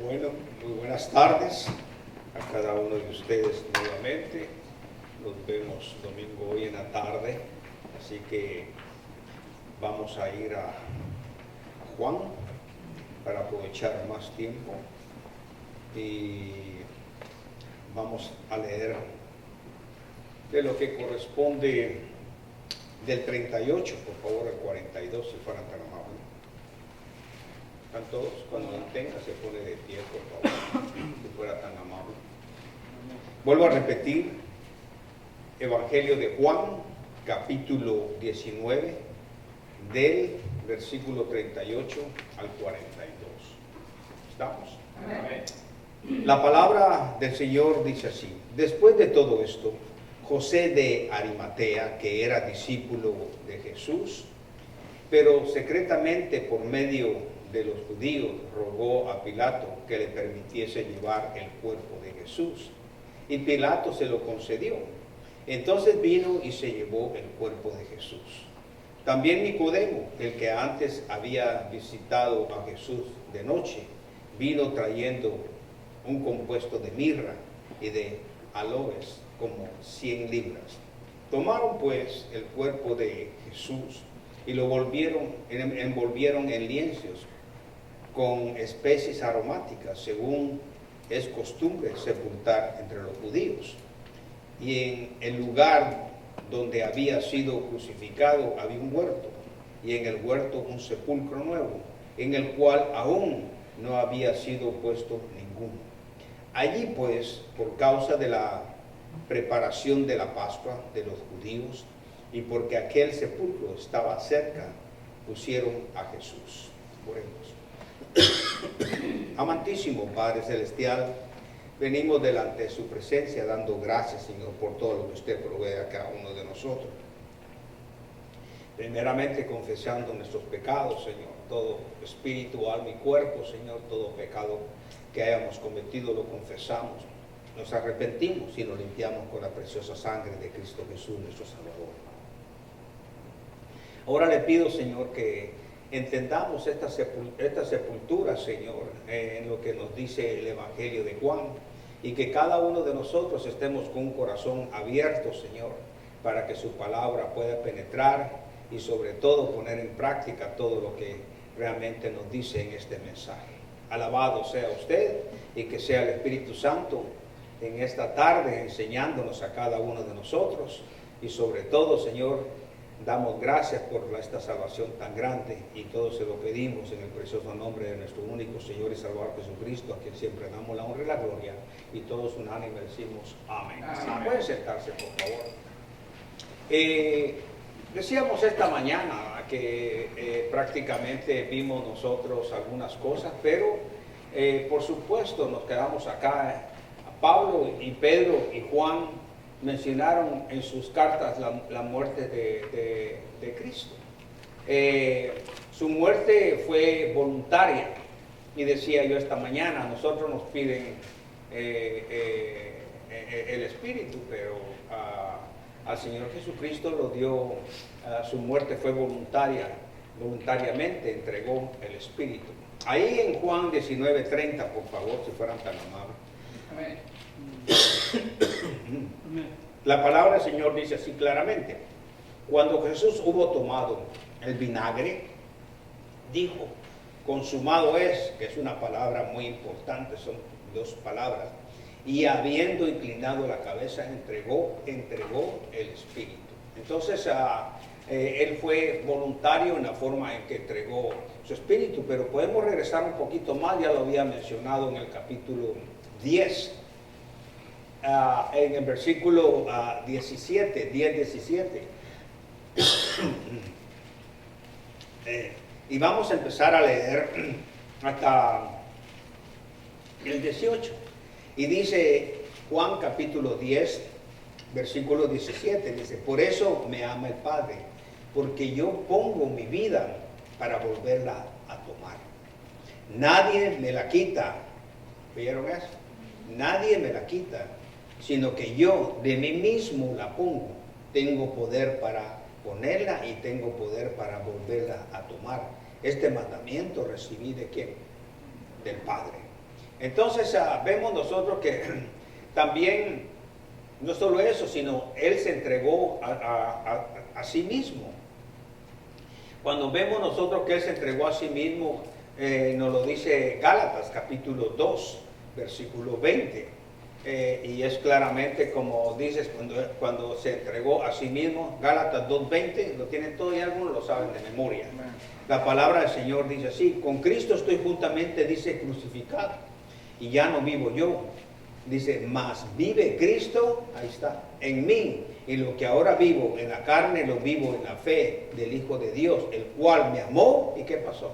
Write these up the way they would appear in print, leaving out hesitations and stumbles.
Bueno, muy buenas tardes a cada uno de ustedes nuevamente. Nos vemos domingo hoy en la tarde, así que vamos a ir a Juan para aprovechar más tiempo y vamos a leer de lo que corresponde del 38, por favor, al 42, si fueran tan amables. ¿Están todos? Cuando lo tenga se pone de pie, por favor, si fuera tan amable. Vuelvo a repetir, Evangelio de Juan, capítulo 19, del versículo 38 al 42. ¿Estamos? Amén. La palabra del Señor dice así: después de todo esto, José de Arimatea, que era discípulo de Jesús, pero secretamente por medio de los judíos, rogó a Pilato que le permitiese llevar el cuerpo de Jesús. Y Pilato se lo concedió. Entonces vino y se llevó el cuerpo de Jesús. También Nicodemo, el que antes había visitado a Jesús de noche, vino trayendo un compuesto de mirra y de aloes, como 100 libras. Tomaron pues el cuerpo de Jesús y lo envolvieron en lienzos con especies aromáticas, según es costumbre sepultar entre los judíos. Y en el lugar donde había sido crucificado había un huerto, y en el huerto un sepulcro nuevo, en el cual aún no había sido puesto ninguno. Allí pues, por causa de la preparación de la Pascua de los judíos, y porque aquel sepulcro estaba cerca, pusieron a Jesús. Oremos. Amantísimo Padre Celestial, venimos delante de su presencia dando gracias, Señor, por todo lo que usted provee a cada uno de nosotros. Primeramente confesando nuestros pecados, Señor, todo espíritu, alma y cuerpo, Señor, todo pecado que hayamos cometido lo confesamos. Nos arrepentimos y nos limpiamos con la preciosa sangre de Cristo Jesús, nuestro Salvador. Ahora le pido, Señor, que entendamos esta sepultura, Señor, en lo que nos dice el Evangelio de Juan, y que cada uno de nosotros estemos con un corazón abierto, Señor, para que su palabra pueda penetrar y sobre todo poner en práctica todo lo que realmente nos dice en este mensaje. Alabado sea usted y que sea el Espíritu Santo en esta tarde enseñándonos a cada uno de nosotros, y sobre todo, Señor, damos gracias por esta salvación tan grande, y todo se lo pedimos en el precioso nombre de nuestro único Señor y Salvador Jesucristo, a quien siempre damos la honra y la gloria, y todos unánime decimos amén. Amén. Pueden sentarse, por favor. Decíamos esta mañana que prácticamente vimos nosotros algunas cosas, pero por supuesto nos quedamos acá. Pablo y Pedro y Juan mencionaron en sus cartas la muerte de Cristo. Su muerte fue voluntaria, y decía yo esta mañana, a nosotros nos piden el Espíritu, pero al Señor Jesucristo lo dio, su muerte fue voluntariamente entregó el Espíritu. Ahí en Juan 19:30, por favor, si fueran tan amables. Amén. La palabra del Señor dice así claramente: cuando Jesús hubo tomado el vinagre, dijo, consumado es, que es una palabra muy importante, son dos palabras, y habiendo inclinado la cabeza, entregó el Espíritu. Entonces él fue voluntario en la forma en que entregó su Espíritu, pero podemos regresar un poquito más, ya lo había mencionado en el capítulo 10, en el versículo 17, 10-17. Y vamos a empezar a leer hasta el 18. Y dice Juan capítulo 10, versículo 17, dice: por eso me ama el Padre, porque yo pongo mi vida para volverla a tomar. Nadie me la quita. ¿Vieron eso? Nadie me la quita, sino que yo de mí mismo la pongo. Tengo poder para ponerla y tengo poder para volverla a tomar. Este mandamiento recibí ¿de quién? Del Padre. Entonces vemos nosotros que también, no solo eso, sino Él se entregó a sí mismo. Cuando vemos nosotros que Él se entregó a sí mismo, nos lo dice Gálatas capítulo 2, versículo 20. Y es claramente como dices, cuando se entregó a sí mismo, Gálatas 2:20, lo tienen todos y algunos lo saben de memoria. La palabra del Señor dice así: con Cristo estoy juntamente, dice, crucificado, y ya no vivo yo, dice, mas vive Cristo, ahí está, en mí, y lo que ahora vivo en la carne, lo vivo en la fe del Hijo de Dios, el cual me amó, ¿y qué pasó?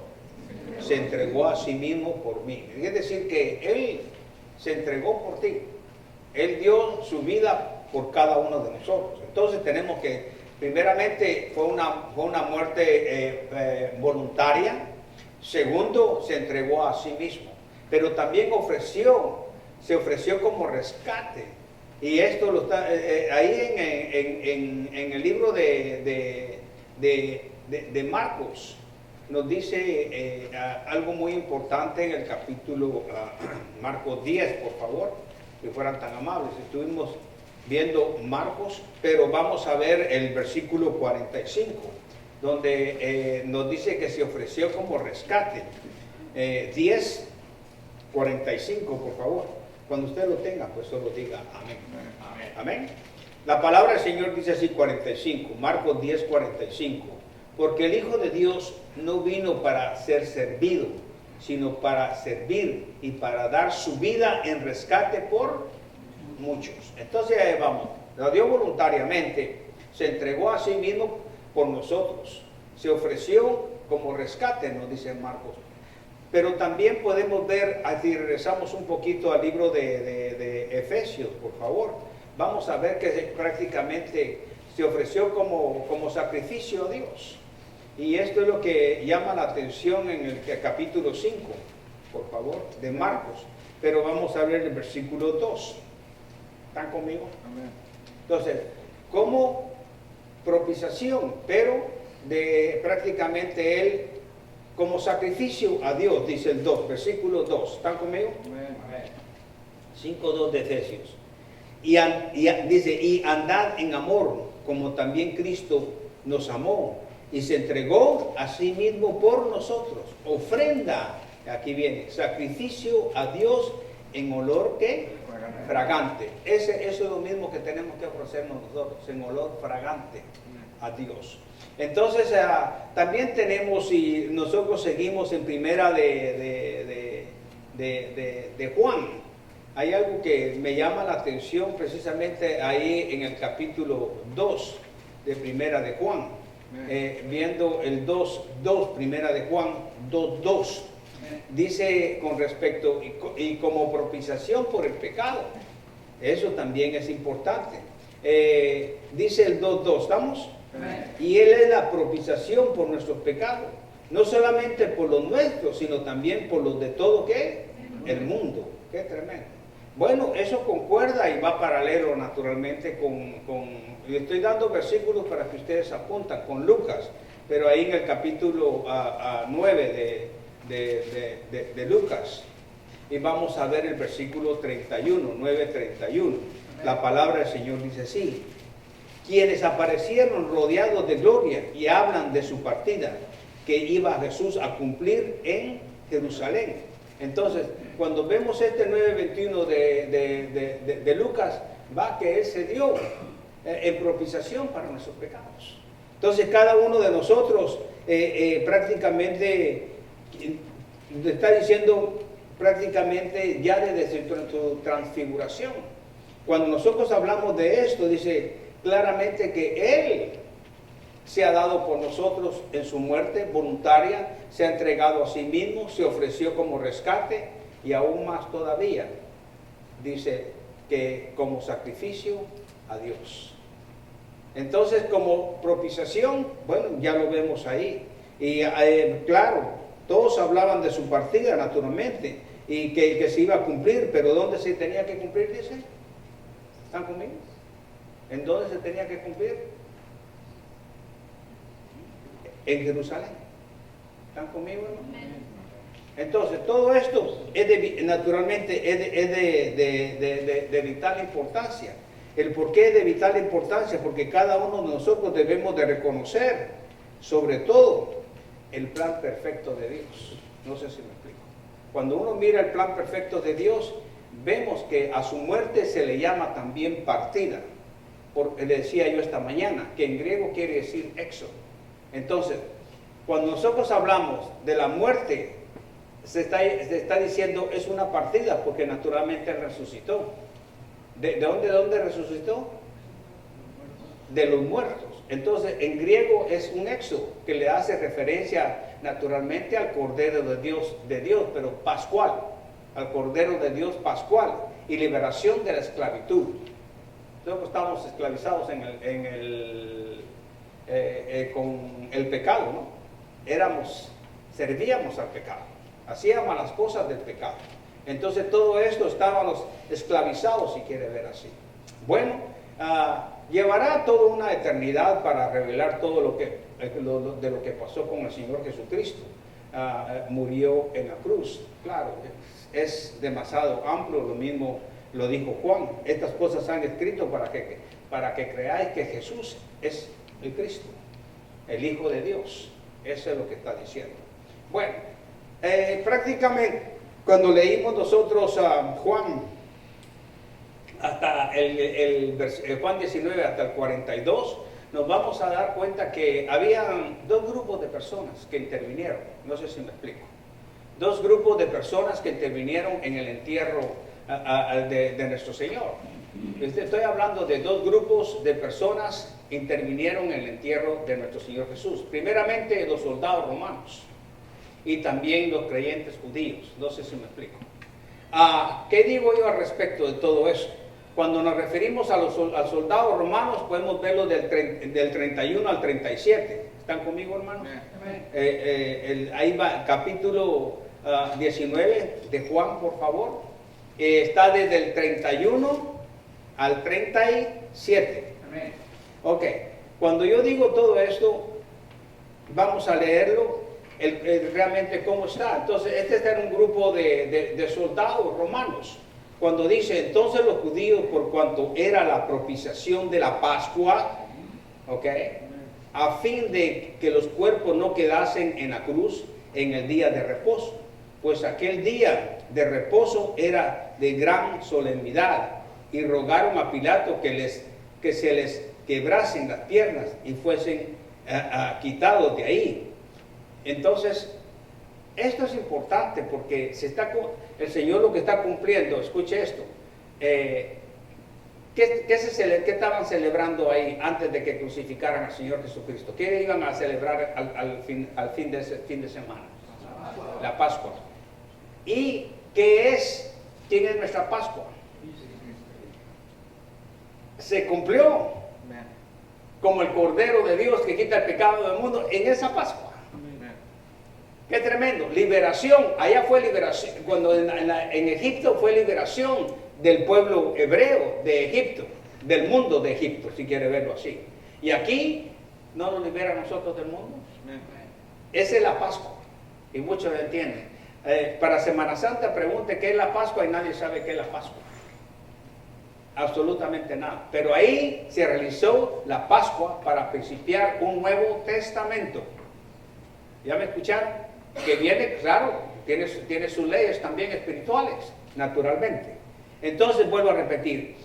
Se entregó a sí mismo por mí. Es decir, que Él se entregó por ti. Él dio su vida por cada uno de nosotros. Entonces tenemos que, primeramente, fue una muerte voluntaria. Segundo, se entregó a sí mismo. Pero también se ofreció como rescate. Y esto lo está ahí en el libro de Marcos. Nos dice algo muy importante en el capítulo Marcos 10, por favor. Que fueran tan amables. Estuvimos viendo Marcos, pero vamos a ver el versículo 45, donde nos dice que se ofreció como rescate. 10:45, por favor. Cuando usted lo tenga, pues solo diga amén. Amén. Amén. La palabra del Señor dice así, 45, Marcos 10:45. Porque el Hijo de Dios no vino para ser servido, sino para servir y para dar su vida en rescate por muchos. Entonces vamos, lo dio voluntariamente, se entregó a sí mismo por nosotros, se ofreció como rescate, nos dice Marcos. Pero también podemos ver, si regresamos un poquito al libro de Efesios, por favor, vamos a ver que prácticamente se ofreció como sacrificio a Dios. Y esto es lo que llama la atención en el capítulo 5, por favor, de Marcos. Pero vamos a ver el versículo 2. ¿Están conmigo? Amén. Entonces, como propiciación, pero de prácticamente Él como sacrificio a Dios, dice el 2, versículo 2. ¿Están conmigo? Amén. 5:2 de Efesios. Dice, y andad en amor, como también Cristo nos amó y se entregó a sí mismo por nosotros. Ofrenda, aquí viene, sacrificio a Dios en olor que fragante. Eso es lo mismo que tenemos que ofrecernos nosotros, en olor fragante a Dios. Entonces también tenemos, y nosotros seguimos en primera de Juan. Hay algo que me llama la atención precisamente ahí en el capítulo 2 de primera de Juan. Viendo el 2.2, primera de Juan 2.2, dice con respecto y como propiciación por el pecado. Eso también es importante. Dice el 2.2, ¿estamos? Y Él es la propiciación por nuestros pecados, no solamente por los nuestros, sino también por los de todo ¿qué? El mundo. Qué tremendo. Bueno, eso concuerda y va paralelo naturalmente y estoy dando versículos para que ustedes apuntan, con Lucas, pero ahí en el capítulo 9 de Lucas, y vamos a ver el versículo 31, 9:31. La palabra del Señor dice así: quienes aparecieron rodeados de gloria y hablan de su partida, que iba Jesús a cumplir en Jerusalén. Entonces, cuando vemos este 9:21 de Lucas, va que Él se dio en propiciación para nuestros pecados. Entonces, cada uno de nosotros prácticamente está diciendo prácticamente ya desde su transfiguración. Cuando nosotros hablamos de esto, dice claramente que Él se ha dado por nosotros en su muerte voluntaria, se ha entregado a sí mismo, se ofreció como rescate y aún más todavía, dice que como sacrificio a Dios. Entonces, como propiciación, bueno, ya lo vemos ahí. Y claro, todos hablaban de su partida naturalmente y que se iba a cumplir, pero ¿dónde se tenía que cumplir? Dice, ¿están conmigo? ¿En dónde se tenía que cumplir? En Jerusalén. ¿Están conmigo, hermano? Entonces, todo esto naturalmente es de vital importancia. ¿El por qué es de vital importancia? Porque cada uno de nosotros debemos de reconocer, sobre todo, el plan perfecto de Dios. No sé si me explico. Cuando uno mira el plan perfecto de Dios, vemos que a su muerte se le llama también partida. Le decía yo esta mañana, que en griego quiere decir éxodo. Entonces, cuando nosotros hablamos de la muerte, se está diciendo es una partida, porque naturalmente Él resucitó. ¿De dónde resucitó? De los muertos. Entonces, en griego es un éxodo, que le hace referencia naturalmente al Cordero de Dios, pero pascual, al Cordero de Dios pascual, y liberación de la esclavitud. Nosotros estamos esclavizados con el pecado, ¿no? Servíamos al pecado, hacíamos las cosas del pecado. Entonces todo esto estábamos esclavizados, si quiere ver así. Bueno, llevará toda una eternidad para revelar todo de lo que pasó con el Señor Jesucristo. Murió en la cruz, claro, es demasiado amplio, lo mismo lo dijo Juan. Estas cosas han escrito para que creáis que Jesús es el Cristo, el Hijo de Dios. Eso es lo que está diciendo. Bueno, prácticamente cuando leímos nosotros a Juan, hasta Juan 19 hasta el 42, nos vamos a dar cuenta que habían dos grupos de personas que intervinieron. No sé si me explico. Dos grupos de personas que intervinieron en el entierro de nuestro Señor. Estoy hablando de dos grupos de personas que intervinieron en el entierro de nuestro Señor Jesús. Primeramente, los soldados romanos y también los creyentes judíos. No sé si me explico. ¿Qué digo yo al respecto de todo eso? Cuando nos referimos a los soldados romanos, podemos verlo del 31 al 37. ¿Están conmigo, hermanos? Ahí va, capítulo 19 de Juan, por favor. Está desde el 31 al 37. Amén. Ok, cuando yo digo todo esto, vamos a leerlo realmente cómo está. Entonces, este era un grupo de soldados romanos. Cuando dice, entonces los judíos, por cuanto era la propiciación de la Pascua, ok, a fin de que los cuerpos no quedasen en la cruz en el día de reposo, pues aquel día de reposo era de gran solemnidad, y rogaron a Pilato que se les quebrasen las piernas y fuesen quitados de ahí. Entonces, esto es importante porque el Señor lo que está cumpliendo. Escuche esto. ¿Qué estaban celebrando ahí antes de que crucificaran al Señor Jesucristo? ¿Qué iban a celebrar al fin de ese fin de semana? La Pascua. ¿Y quién es nuestra Pascua? Se cumplió como el Cordero de Dios que quita el pecado del mundo en esa Pascua. Qué tremendo, liberación. Allá fue liberación, cuando en Egipto fue liberación del pueblo hebreo de Egipto, del mundo de Egipto, si quiere verlo así. Y aquí no nos libera a nosotros del mundo. Esa es la Pascua, y muchos lo entienden. Para Semana Santa pregunte qué es la Pascua y nadie sabe qué es la Pascua. Absolutamente nada. Pero ahí se realizó la Pascua para principiar un Nuevo Testamento. ¿Ya me escucharon? Que viene, claro, tiene sus leyes también espirituales, naturalmente. Entonces vuelvo a repetir,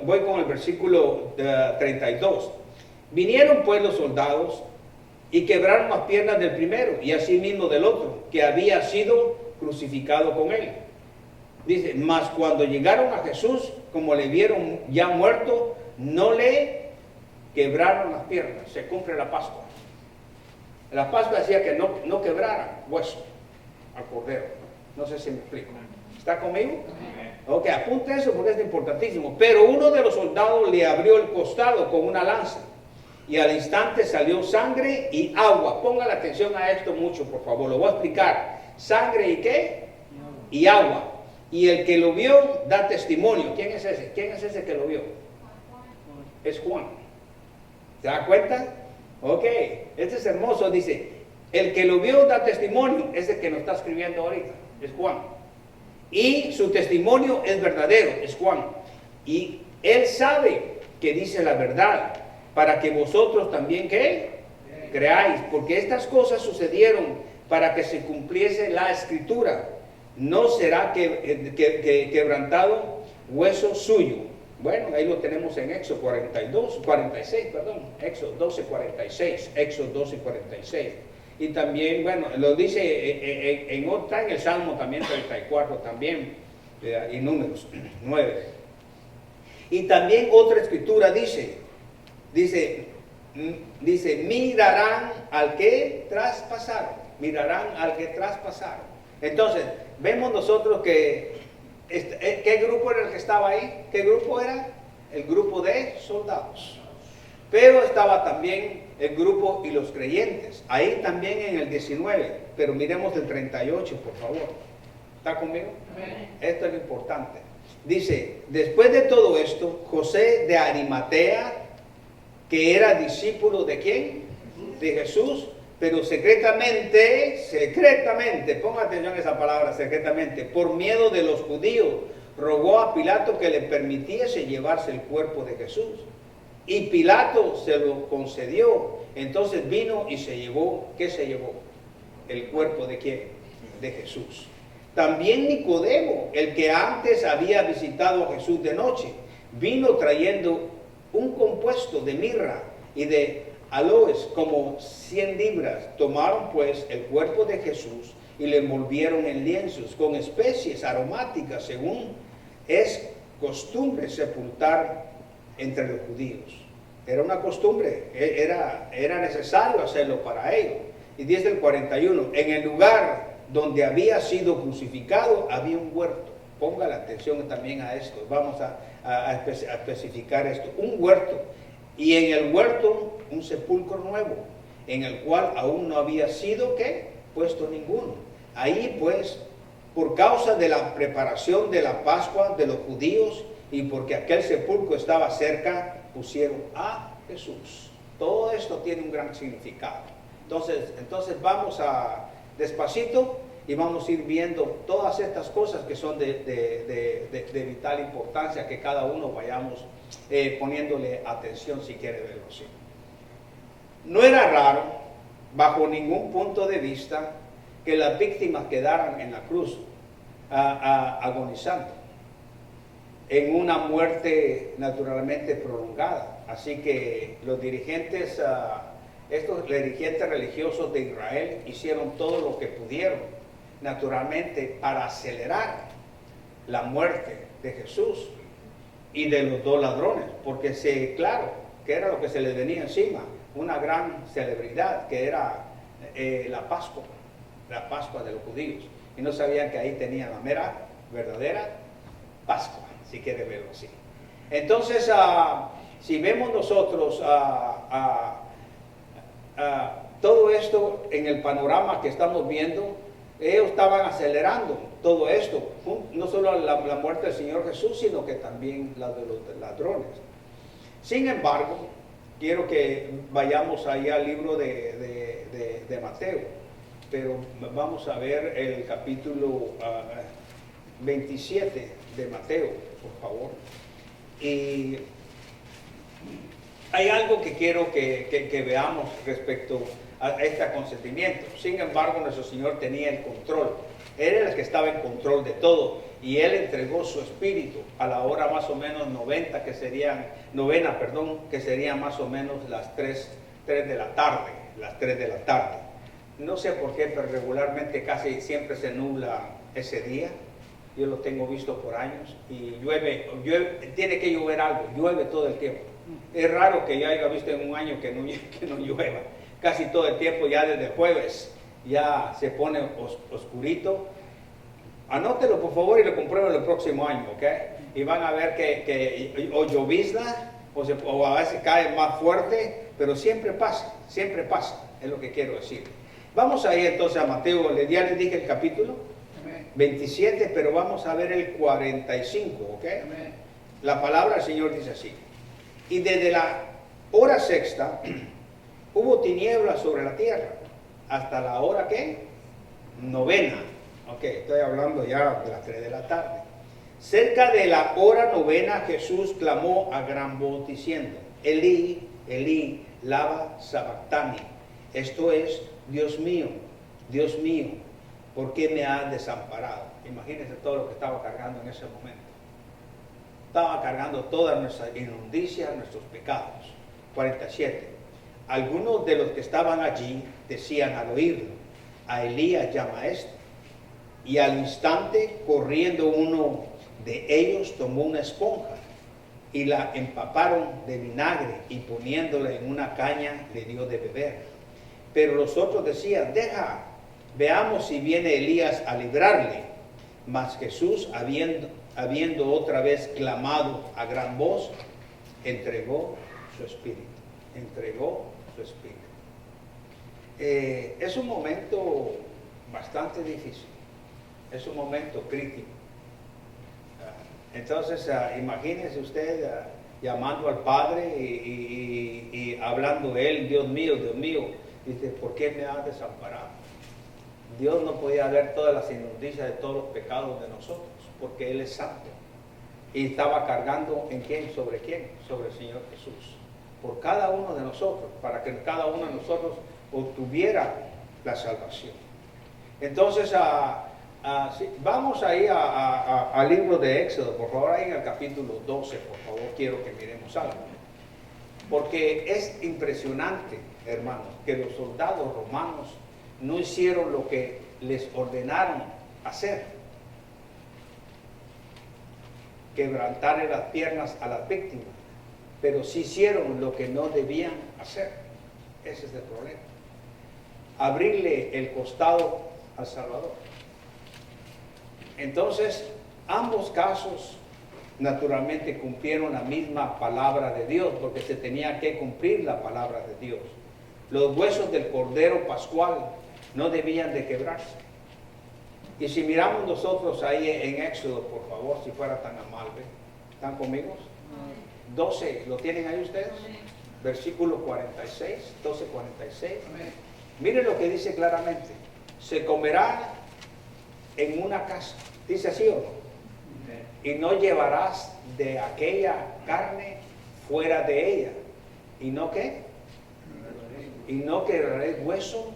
voy con el versículo 32. Vinieron pues los soldados y quebraron las piernas del primero y asimismo del otro, que había sido crucificado con él. Dice, mas cuando llegaron a Jesús, como le vieron ya muerto, no le quebraron las piernas. Se cumple la Pascua. La Pascua decía que no quebraran hueso al cordero. No sé si me explico. ¿Está conmigo? Ok, apunte eso porque es importantísimo. Pero uno de los soldados le abrió el costado con una lanza y al instante salió sangre y agua. Ponga la atención a esto mucho, por favor. Lo voy a explicar. Sangre y ¿qué? Y agua. Y el que lo vio da testimonio. ¿Quién es ese? ¿Quién es ese que lo vio? Es Juan. ¿Se da cuenta? Ok, este es hermoso. Dice, El que lo vio da testimonio, es el que nos está escribiendo ahorita, es Juan. Y su testimonio es verdadero, es Juan. Y él sabe que dice la verdad, para que vosotros también, ¿qué? Creáis, porque estas cosas sucedieron para que se cumpliese la escritura. No será quebrantado hueso suyo. Bueno, ahí lo tenemos en Éxodo 46, Éxodo 12, 46, Éxodo 12, 46. Y también, bueno, lo dice en otra, en el Salmo también 34 también, y Números 9. Y también otra escritura dice, mirarán al que traspasaron, Entonces, vemos nosotros que, ¿qué grupo era el que estaba ahí? ¿Qué grupo era? El grupo de soldados. Pero estaba también el grupo y los creyentes. Ahí también en el 19, pero miremos el 38, por favor. ¿Está conmigo? Amén. Esto es lo importante. Dice, después de todo esto, José de Arimatea, que era discípulo de ¿quién? De Jesús, pero secretamente, ponga atención a esa palabra, secretamente, por miedo de los judíos, rogó a Pilato que le permitiese llevarse el cuerpo de Jesús. Y Pilato se lo concedió. Entonces vino y se llevó, ¿qué se llevó? El cuerpo de ¿quién? De Jesús. También Nicodemo, el que antes había visitado a Jesús de noche, vino trayendo un compuesto de mirra y de aloes, como 100 libras. Tomaron pues el cuerpo de Jesús y le envolvieron en lienzos con especies aromáticas, según es costumbre sepultar entre los judíos. Era una costumbre, era necesario hacerlo para ellos. Y dice el 41, en el lugar donde había sido crucificado había un huerto. Ponga la atención también a esto, vamos a especificar esto. Un huerto, y en el huerto un sepulcro nuevo, en el cual aún no había sido, ¿qué? Puesto ninguno. Ahí pues, por causa de la preparación de la Pascua de los judíos, y porque aquel sepulcro estaba cerca, pusieron a Jesús. Todo esto tiene un gran significado. Entonces vamos a despacito y vamos a ir viendo todas estas cosas que son de vital importancia, que cada uno vayamos poniéndole atención si quiere verlo así. No era raro, bajo ningún punto de vista, que las víctimas quedaran en la cruz agonizando en una muerte naturalmente prolongada. Así que los dirigentes, estos dirigentes religiosos de Israel hicieron todo lo que pudieron, naturalmente, para acelerar la muerte de Jesús y de los dos ladrones, porque claro, que era lo que se les venía encima, una gran celebridad que era la Pascua de los judíos, y no sabían que ahí tenían la mera, verdadera Pascua, si quiere verlo así. Entonces, si vemos nosotros todo esto en el panorama que estamos viendo, ellos estaban acelerando todo esto, no solo la muerte del Señor Jesús, sino que también la de los ladrones. Sin embargo, quiero que vayamos ahí al libro de Mateo, pero vamos a ver el capítulo 27 de Mateo, por favor. Y hay algo que quiero que veamos respecto a este consentimiento. Sin embargo, nuestro Señor tenía el control. Él era el que estaba en control de todo, y Él entregó su espíritu a la hora más o menos novena, que serían más o menos las 3 de la tarde. No sé por qué, pero regularmente casi siempre se nubla ese día. Yo lo tengo visto por años, y llueve, tiene que llover algo, llueve todo el tiempo. Es raro que yo haya visto en un año que no llueva. Casi todo el tiempo, ya desde jueves, ya se pone oscurito. Anótelo por favor y lo comprueben el próximo año, ¿ok? Y van a ver que o llovizna, o a veces cae más fuerte, pero siempre pasa, es lo que quiero decir. Vamos a ir entonces a Mateo, ya les dije el capítulo 27, pero vamos a ver el 45, ¿ok? Amén. La palabra del Señor dice así: y desde la hora sexta hubo tinieblas sobre la tierra, hasta la hora ¿qué? Novena. Ok, estoy hablando ya de las 3 de la tarde. Cerca de la hora novena, Jesús clamó a gran voz diciendo, Elí, Elí, lama sabactani. Esto es, Dios mío, ¿por qué me has desamparado? Imagínense todo lo que estaba cargando en ese momento. Estaba cargando todas nuestras inmundicias, nuestros pecados. 47. Algunos de los que estaban allí decían al oírlo, a Elías llama a este. Y al instante, corriendo uno de ellos, tomó una esponja y la empaparon de vinagre y poniéndola en una caña le dio de beber. Pero los otros decían, deja, veamos si viene Elías a librarle. Mas Jesús, habiendo otra vez clamado a gran voz, entregó su espíritu. Entregó su espíritu. Es un momento bastante difícil. Es un momento crítico. Entonces, imagínese usted llamando al Padre y hablando él, Dios mío, dice, ¿por qué me has desamparado? Dios no podía ver todas las injusticias de todos los pecados de nosotros, porque Él es santo. Y estaba cargando ¿en quién? ¿Sobre quién? Sobre el Señor Jesús. Por cada uno de nosotros, para que cada uno de nosotros obtuviera la salvación. Entonces, sí, vamos ahí al libro de Éxodo, por favor, ahí en el capítulo 12, por favor, quiero que miremos algo. Porque es impresionante, hermanos, que los soldados romanos no hicieron lo que les ordenaron hacer. Quebrantarle las piernas a las víctimas, pero sí hicieron lo que no debían hacer. Ese es el problema. Abrirle el costado al Salvador. Entonces, ambos casos naturalmente cumplieron la misma palabra de Dios, porque se tenía que cumplir la palabra de Dios. Los huesos del Cordero Pascual no debían de quebrarse. Y si miramos nosotros ahí en Éxodo, por favor, si fuera tan amable, ¿están conmigo? 12, ¿lo tienen ahí ustedes? Versículo 46, 12:46. Miren lo que dice claramente. Se comerá en una casa, dice así o no, y no llevarás de aquella carne fuera de ella, y no qué, y no quebraré hueso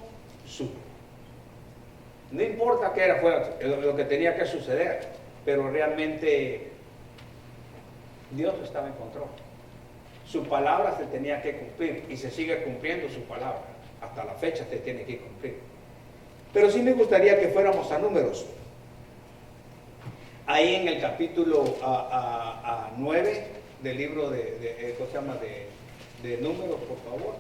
suyo. No importa qué era fuera lo que tenía que suceder, pero realmente Dios estaba en control. Su palabra se tenía que cumplir y se sigue cumpliendo su palabra. Hasta la fecha se tiene que cumplir. Pero sí me gustaría que fuéramos a Números. Ahí en el capítulo 9 del libro ¿cómo se llama? De Números, por favor.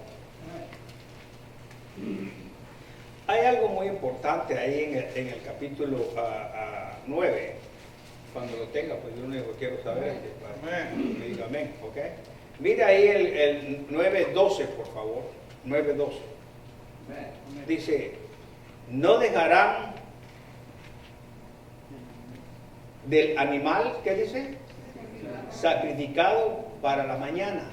Hay algo muy importante ahí en el capítulo 9. Cuando lo tenga, pues yo lo único que quiero saber es que me diga amén, ¿ok? Mira ahí el 9:12, por favor. 9:12. Dice, no dejarán del animal, ¿qué dice? Sacrificado para la mañana.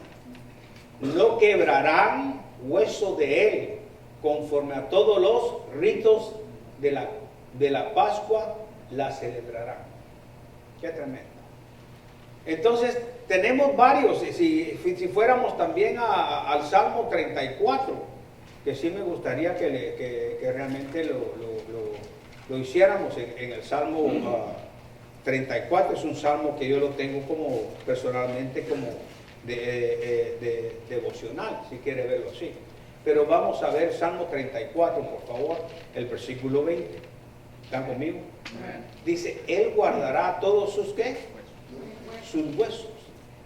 No quebrarán hueso de él, conforme a todos los ritos de la Pascua la celebrarán. Qué tremendo. Entonces, tenemos varios, si fuéramos también al Salmo 34, que sí me gustaría que realmente lo hiciéramos en el Salmo 34, es un salmo que yo lo tengo como personalmente como devocional, si quiere verlo así. Pero vamos a ver Salmo 34, por favor, el versículo 20. ¿Están conmigo? Dice, Él guardará todos sus ¿qué? Sus huesos.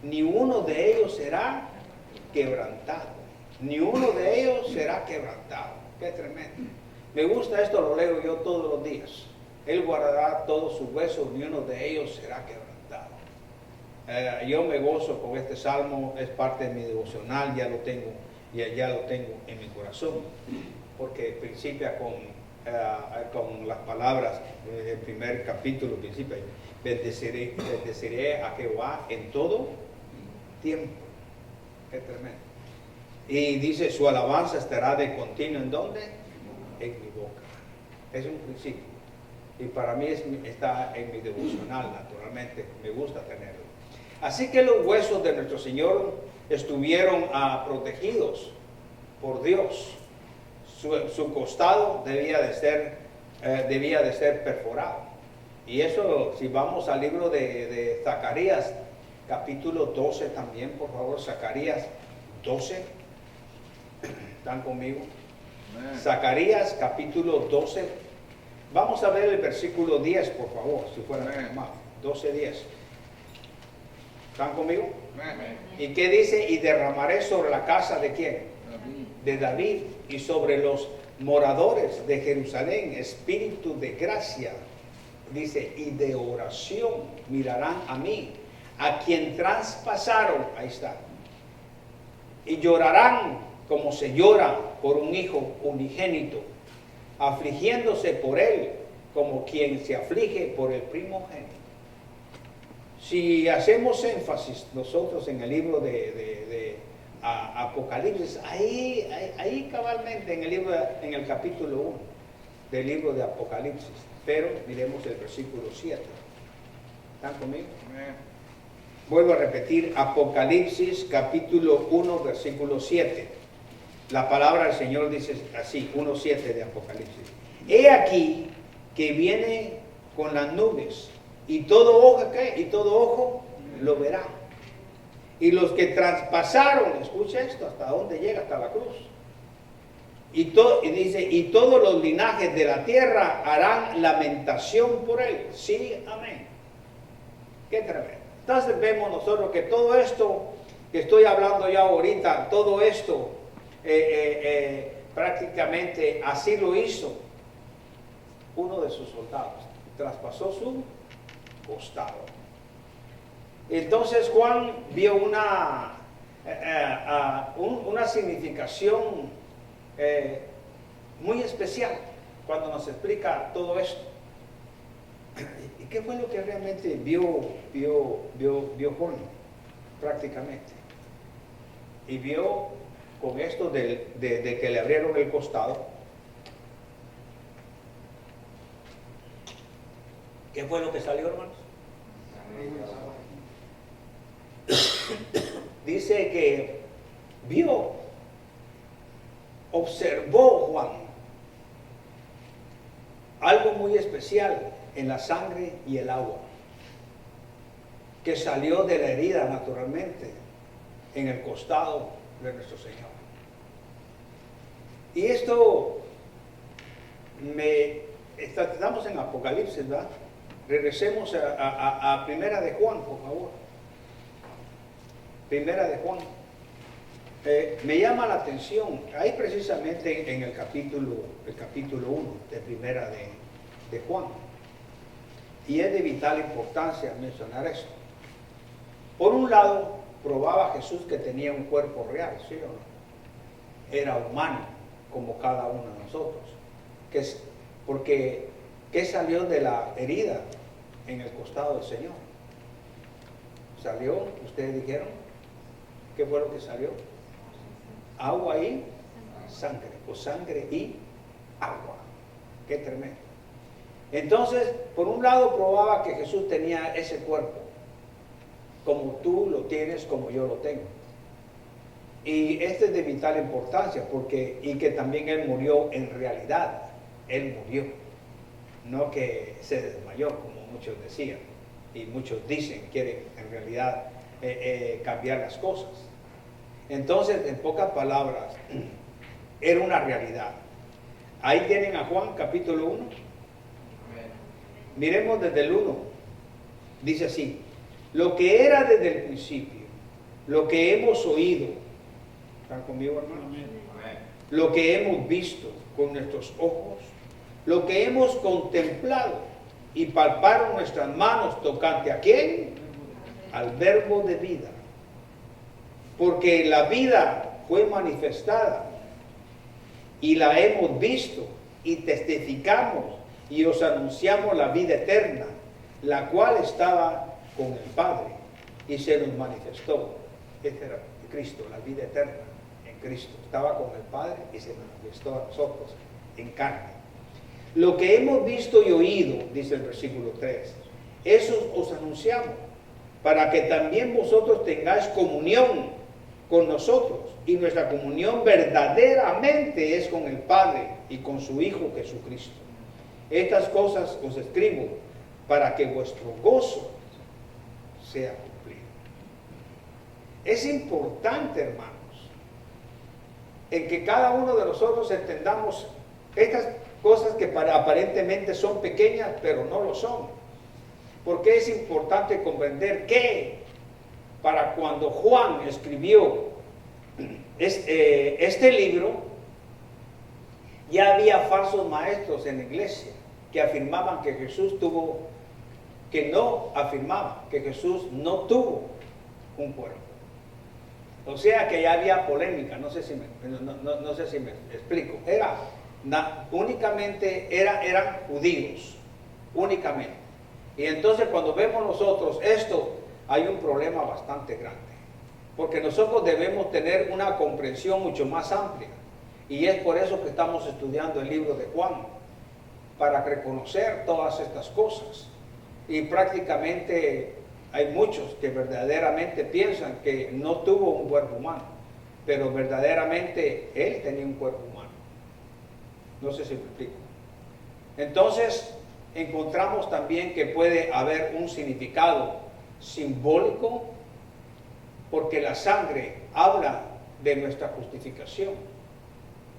Ni uno de ellos será quebrantado. Ni uno de ellos será quebrantado. Qué tremendo. Me gusta esto, lo leo yo todos los días. Él guardará todos sus huesos, ni uno de ellos será quebrantado. Yo me gozo con este salmo, es parte de mi devocional, ya lo tengo en mi corazón, porque principia con las palabras del primer capítulo, principia, bendeciré a Jehová en todo tiempo. Qué tremendo. Y dice, su alabanza estará de continuo, ¿en dónde? en mi boca. Es un principio. Y para mí está en mi devocional, naturalmente. Me gusta tenerlo. Así que los huesos de nuestro Señor estuvieron protegidos por Dios. Su costado debía de ser perforado. Y eso, si vamos al libro de Zacarías, capítulo 12 también, por favor, Zacarías 12. ¿Están conmigo? Zacarías, capítulo 12. Vamos a ver el versículo 10, por favor, si fuera más. 12:10. ¿Están conmigo? ¿Y qué dice? Y derramaré sobre la casa de ¿quién? De David, y sobre los moradores de Jerusalén espíritu de gracia. Dice, y de oración mirarán a mí, a quien traspasaron, ahí está, y llorarán como se llora por un hijo unigénito, afligiéndose por él como quien se aflige por el primogénito. Si hacemos énfasis nosotros en el libro de Apocalipsis, ahí cabalmente en el capítulo 1 del libro de Apocalipsis, pero miremos el versículo 7. ¿Están conmigo? Vuelvo a repetir, Apocalipsis capítulo 1 versículo 7. La palabra del Señor dice así, 1:7 de Apocalipsis. He aquí que viene con las nubes, y todo ojo, ¿qué? Y todo ojo lo verá. Y los que traspasaron, escucha esto, ¿hasta dónde llega? Hasta la cruz. Y dice, y todos los linajes de la tierra harán lamentación por él. Sí, amén. Qué tremendo. Entonces vemos nosotros que todo esto que estoy hablando ya ahorita, todo esto prácticamente así lo hizo uno de sus soldados. Traspasó su costado. Entonces Juan vio una significación muy especial cuando nos explica todo esto. ¿Y qué fue lo que realmente vio Juan prácticamente? Y vio con esto de que le abrieron el costado. ¿Qué fue lo que salió, hermanos? Dice que observó Juan algo muy especial en la sangre y el agua, que salió de la herida naturalmente en el costado de nuestro Señor. Y esto estamos en Apocalipsis, ¿verdad? Regresemos a Primera de Juan, por favor. Primera de Juan. Me llama la atención, ahí precisamente en el capítulo 1 de Primera de Juan. Y es de vital importancia mencionar esto. Por un lado, probaba Jesús que tenía un cuerpo real, ¿sí o no? Era humano, como cada uno de nosotros. Porque, ¿qué salió de la herida en el costado del Señor? ¿Salió? ¿Ustedes dijeron? ¿Qué fue lo que salió? Agua y sangre, o sangre y agua. Qué tremendo. Entonces, por un lado probaba que Jesús tenía ese cuerpo, como tú lo tienes, como yo lo tengo. Y este es de vital importancia, y que también Él murió en realidad. Él murió, no que se desmayó, como muchos decían, y muchos dicen, quieren en realidad cambiar las cosas. Entonces, en pocas palabras, era una realidad. Ahí tienen a Juan, capítulo 1. Miremos desde el 1. Dice así: lo que era desde el principio, lo que hemos oído. ¿Están conmigo, hermanos? Lo que hemos visto con nuestros ojos, lo que hemos contemplado y palparon nuestras manos tocante ¿a quién? Al verbo de vida. Porque la vida fue manifestada y la hemos visto y testificamos y os anunciamos la vida eterna, la cual estaba con el Padre y se nos manifestó. Este era Cristo, la vida eterna en Cristo. Estaba con el Padre y se manifestó a nosotros en carne. Lo que hemos visto y oído, dice el versículo 3, eso os anunciamos, para que también vosotros tengáis comunión con nosotros. Y nuestra comunión verdaderamente es con el Padre y con su Hijo Jesucristo. Estas cosas os escribo para que vuestro gozo sea cumplido. Es importante, hermanos, en que cada uno de nosotros entendamos estas cosas que aparentemente son pequeñas, pero no lo son. Porque es importante comprender que para cuando Juan escribió este libro, ya había falsos maestros en la iglesia que afirmaban que Jesús que Jesús no tuvo un cuerpo. O sea que ya había polémica, no sé si me explico. Eran judíos, únicamente. Y entonces cuando vemos nosotros esto, hay un problema bastante grande. Porque nosotros debemos tener una comprensión mucho más amplia. Y es por eso que estamos estudiando el libro de Juan, para reconocer todas estas cosas. Y prácticamente hay muchos que verdaderamente piensan que no tuvo un cuerpo humano, pero verdaderamente él tenía un cuerpo humano. No sé si me explico. Entonces, encontramos también que puede haber un significado simbólico, porque la sangre habla de nuestra justificación.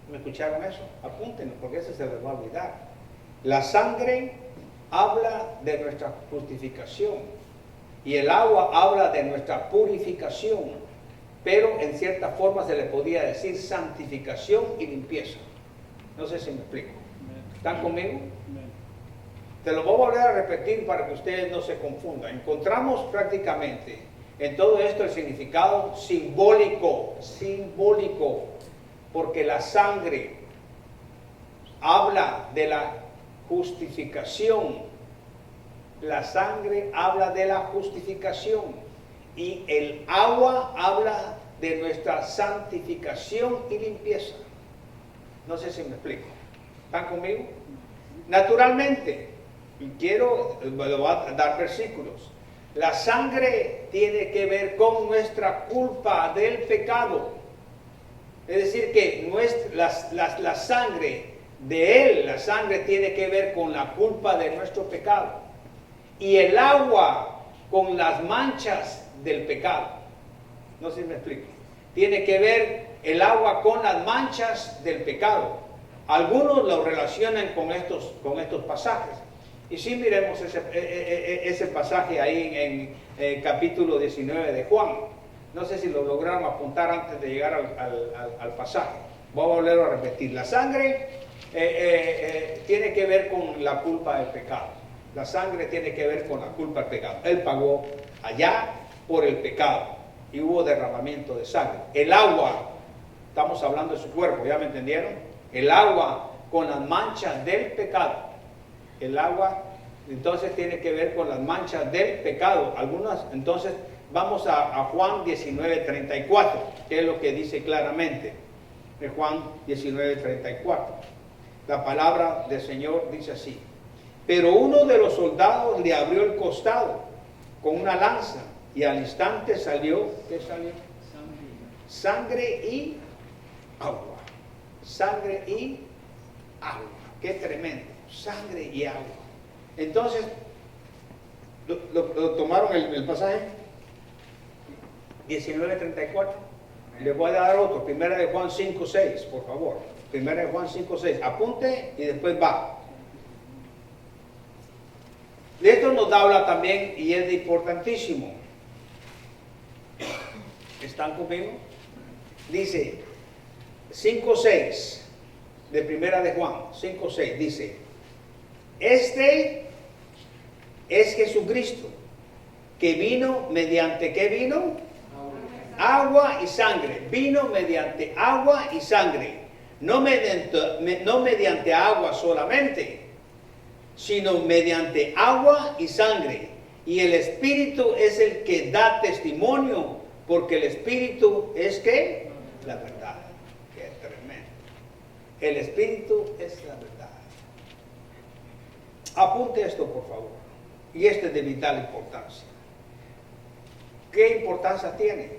¿Me escucharon eso? Apúntenlo, porque eso se les va a olvidar. La sangre habla de nuestra justificación y el agua habla de nuestra purificación, pero en cierta forma se le podría decir santificación y limpieza. No sé si me explico. ¿Están conmigo? Te lo voy a volver a repetir para que ustedes no se confundan. Encontramos prácticamente en todo esto el significado simbólico, porque la sangre habla de la justificación. La sangre habla de la justificación y el agua habla de nuestra santificación y limpieza. No sé si me explico. ¿Están conmigo? Naturalmente, y le voy a dar versículos. La sangre tiene que ver con nuestra culpa del pecado. Es decir, que la sangre de Él, la sangre tiene que ver con la culpa de nuestro pecado. Y el agua con las manchas del pecado. No sé si me explico. Tiene que ver el agua con las manchas del pecado. Algunos lo relacionan con estos pasajes. Y sí, miremos ese pasaje ahí en el capítulo 19 de Juan. No sé si lo lograron apuntar antes de llegar al pasaje. Voy a volver a repetir. La sangre tiene que ver con la culpa del pecado. La sangre tiene que ver con la culpa del pecado. Él pagó allá por el pecado y hubo derramamiento de sangre. El agua, estamos hablando de su cuerpo, ¿ya me entendieron? El agua con las manchas del pecado. El agua, entonces, tiene que ver con las manchas del pecado. Entonces, vamos a Juan 19:34, que es lo que dice claramente. De Juan 19:34. La palabra del Señor dice así: pero uno de los soldados le abrió el costado con una lanza y al instante salió, ¿qué salió? Sangre y agua. Sangre y agua. Qué tremendo. Sangre y agua. Entonces, ¿lo tomaron el pasaje? 19:34. Les voy a dar otro. Primera de Juan 5:6, por favor. Primera de Juan 5:6. Apunte y después va. De esto nos habla también y es importantísimo. ¿Están conmigo? Dice 5:6 de Primera de Juan 5:6 dice: este es Jesucristo, que vino mediante, ¿qué vino? Agua y sangre. Vino mediante agua y sangre. No mediante agua solamente, sino mediante agua y sangre. Y el Espíritu es el que da testimonio, porque el Espíritu es ¿qué? La verdad. Qué tremendo. El Espíritu es la verdad. Apunte esto, por favor. Y esto es de vital importancia. ¿Qué importancia tiene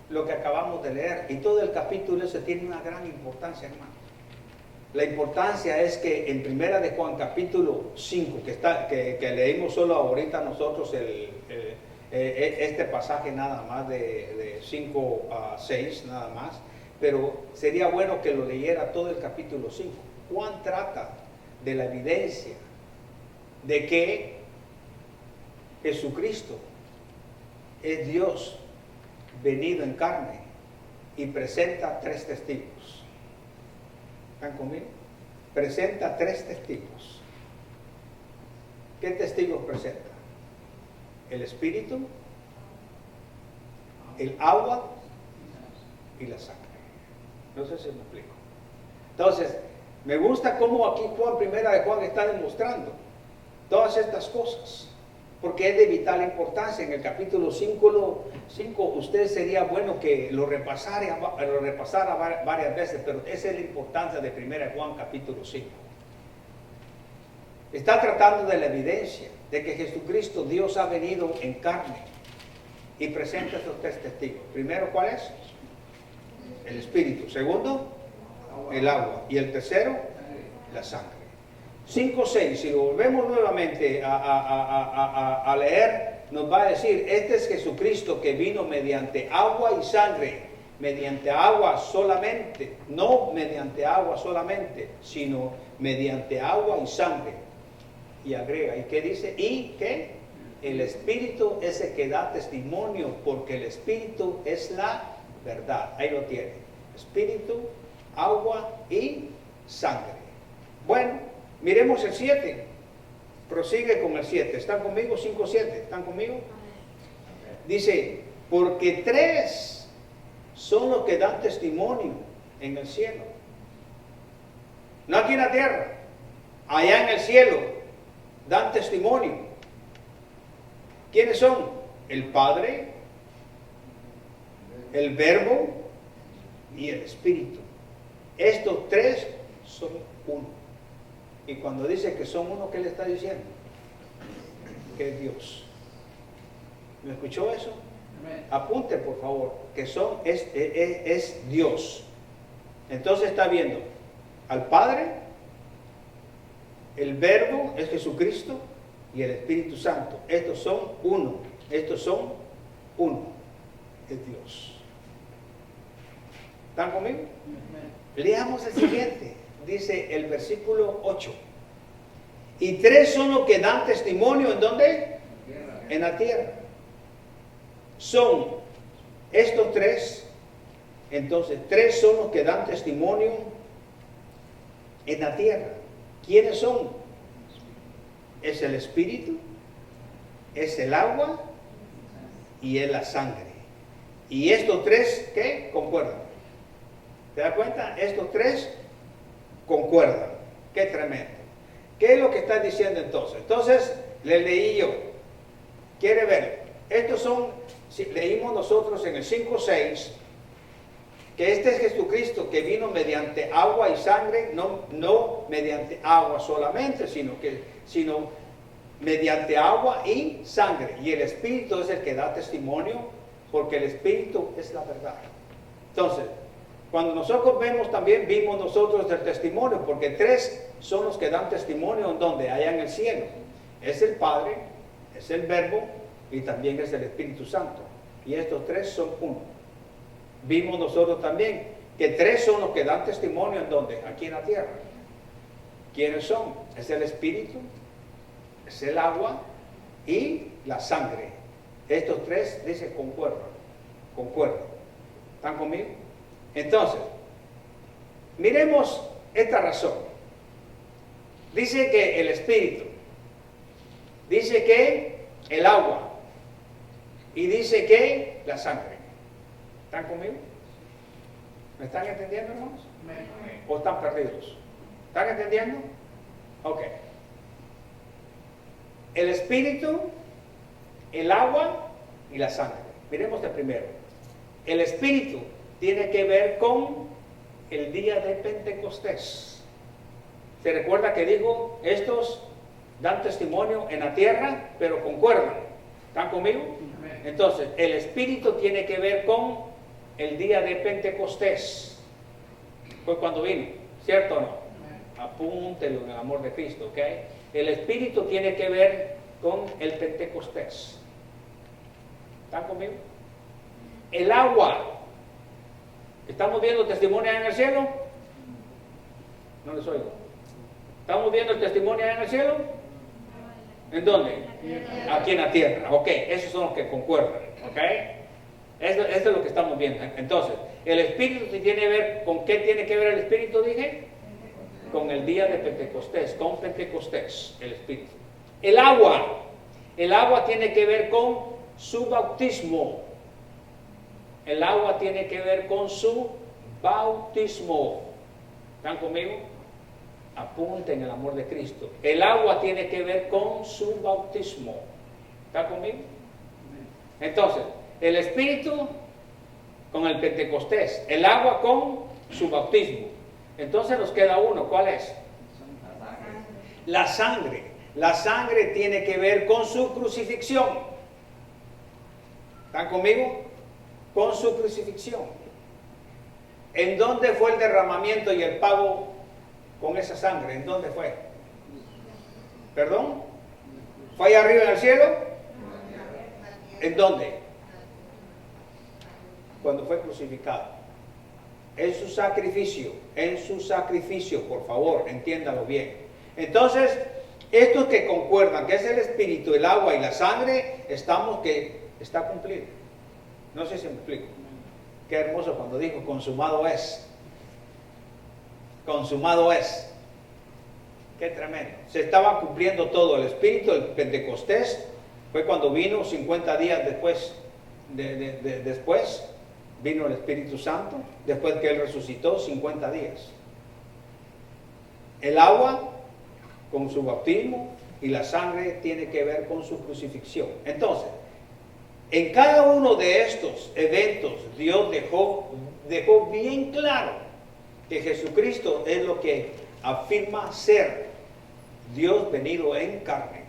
lo que acabamos de leer? Y todo el capítulo ese tiene una gran importancia, hermano. La importancia es que en Primera de Juan, capítulo 5, que leímos solo ahorita nosotros este pasaje nada más de 5 a 6 nada más, pero sería bueno que lo leyera todo el capítulo 5. Juan trata de la evidencia de que Jesucristo es Dios venido en carne y presenta 3 testigos. ¿Están conmigo? Presenta 3 testigos. ¿Qué testigos presenta? El Espíritu, el agua y la sangre. No sé si me explico. Entonces, me gusta cómo aquí Juan, Primera de Juan, está demostrando todas estas cosas, porque es de vital importancia. En el capítulo 5, usted sería bueno que lo repasara varias veces, pero esa es la importancia de 1 Juan capítulo 5. Está tratando de la evidencia de que Jesucristo, Dios, ha venido en carne y presenta estos 3 testigos. Primero, ¿cuál es? El Espíritu. Segundo, el agua. Y el tercero, la sangre. 5, 6, si lo volvemos nuevamente a leer, nos va a decir, este es Jesucristo que vino mediante agua y sangre, mediante agua solamente, no mediante agua solamente, sino mediante agua y sangre. Y agrega, ¿y qué dice? Y que el Espíritu es el que da testimonio, porque el Espíritu es la verdad. Ahí lo tiene. Espíritu, agua y sangre. Bueno, miremos el 7. Prosigue con el 7. ¿Están conmigo? 5, 7. ¿Están conmigo? Dice, porque 3 son los que dan testimonio en el cielo. No aquí en la tierra. Allá en el cielo dan testimonio. ¿Quiénes son? El Padre, el Verbo y el Espíritu. Estos 3 son uno. Y cuando dice que son uno, ¿qué le está diciendo? Que es Dios. ¿Me escuchó eso? Apunte, por favor, que es Dios. Entonces está viendo al Padre, el Verbo es Jesucristo y el Espíritu Santo. Estos son uno. Estos son uno. Es Dios. ¿Están conmigo? Leamos el siguiente. Dice el versículo 8. Y 3 son los que dan testimonio. ¿En dónde? En la tierra. Son estos 3. Entonces, 3 son los que dan testimonio en la tierra. ¿Quiénes son? Es el Espíritu, es el agua y es la sangre. Y estos 3, ¿qué? Concuerdan. ¿Te das cuenta? Estos 3 concuerdan. Qué tremendo. ¿Qué es lo que está diciendo entonces? Entonces, le leí yo. ¿Quiere ver? Estos son, si leímos nosotros en el 5:6, que este es Jesucristo que vino mediante agua y sangre, no mediante agua solamente, sino mediante agua y sangre. Y el Espíritu es el que da testimonio, porque el Espíritu es la verdad. Entonces, cuando nosotros vimos nosotros el testimonio, porque 3 son los que dan testimonio en donde, allá en el cielo. Es el Padre, es el Verbo y también es el Espíritu Santo. Y estos 3 son uno. Vimos nosotros también que 3 son los que dan testimonio en donde, aquí en la tierra. ¿Quiénes son? Es el Espíritu, es el agua y la sangre. Estos 3 dice concuerdan. ¿Están conmigo? Entonces, miremos esta razón. Dice que el Espíritu, dice que el agua y dice que la sangre. ¿Están conmigo? ¿Me están entendiendo, hermanos? ¿O están perdidos? ¿Están entendiendo? Ok. El Espíritu, el agua y la sangre. Miremos de primero. El Espíritu tiene que ver con el día de Pentecostés. ¿Se recuerda que dijo, estos dan testimonio en la tierra, pero concuerdan? ¿Están conmigo? Entonces, el Espíritu tiene que ver con el día de Pentecostés. Fue cuando vino, ¿cierto o no? Apúntelo en el amor de Cristo, ¿ok? El Espíritu tiene que ver con el Pentecostés. ¿Están conmigo? El agua. ¿Estamos viendo testimonio en el cielo? No les oigo. ¿Estamos viendo el testimonio en el cielo? ¿En dónde? Aquí en la tierra. Ok, esos son los que concuerdan. Ok. Esto es lo que estamos viendo. Entonces, el Espíritu tiene que ver, ¿con qué tiene que ver el Espíritu? Dije, con el día de Pentecostés, con Pentecostés, el Espíritu. El agua tiene que ver con su bautismo. El agua tiene que ver con su bautismo. ¿Están conmigo? Apunten el amor de Cristo. El agua tiene que ver con su bautismo. ¿Están conmigo? Entonces, el Espíritu con el Pentecostés, el agua con su bautismo. Entonces nos queda uno, ¿cuál es? La sangre. La sangre tiene que ver con su crucifixión. ¿Están conmigo? Con su crucifixión. ¿En dónde fue el derramamiento y el pago con esa sangre? ¿En dónde fue? ¿Perdón? ¿Fue allá arriba en el cielo? ¿En dónde? Cuando fue crucificado. En su sacrificio, por favor, entiéndalo bien. Entonces, estos que concuerdan, que es el Espíritu, el agua y la sangre, estamos que está cumplido. No sé si me explico. Qué hermoso cuando dijo, consumado es. Consumado es. Qué tremendo. Se estaba cumpliendo todo. El Espíritu, el Pentecostés, fue cuando vino 50 días después, después vino el Espíritu Santo, después que Él resucitó, 50 días. El agua con su bautismo y la sangre tiene que ver con su crucifixión. Entonces, en cada uno de estos eventos, Dios dejó bien claro que Jesucristo es lo que afirma ser Dios venido en carne.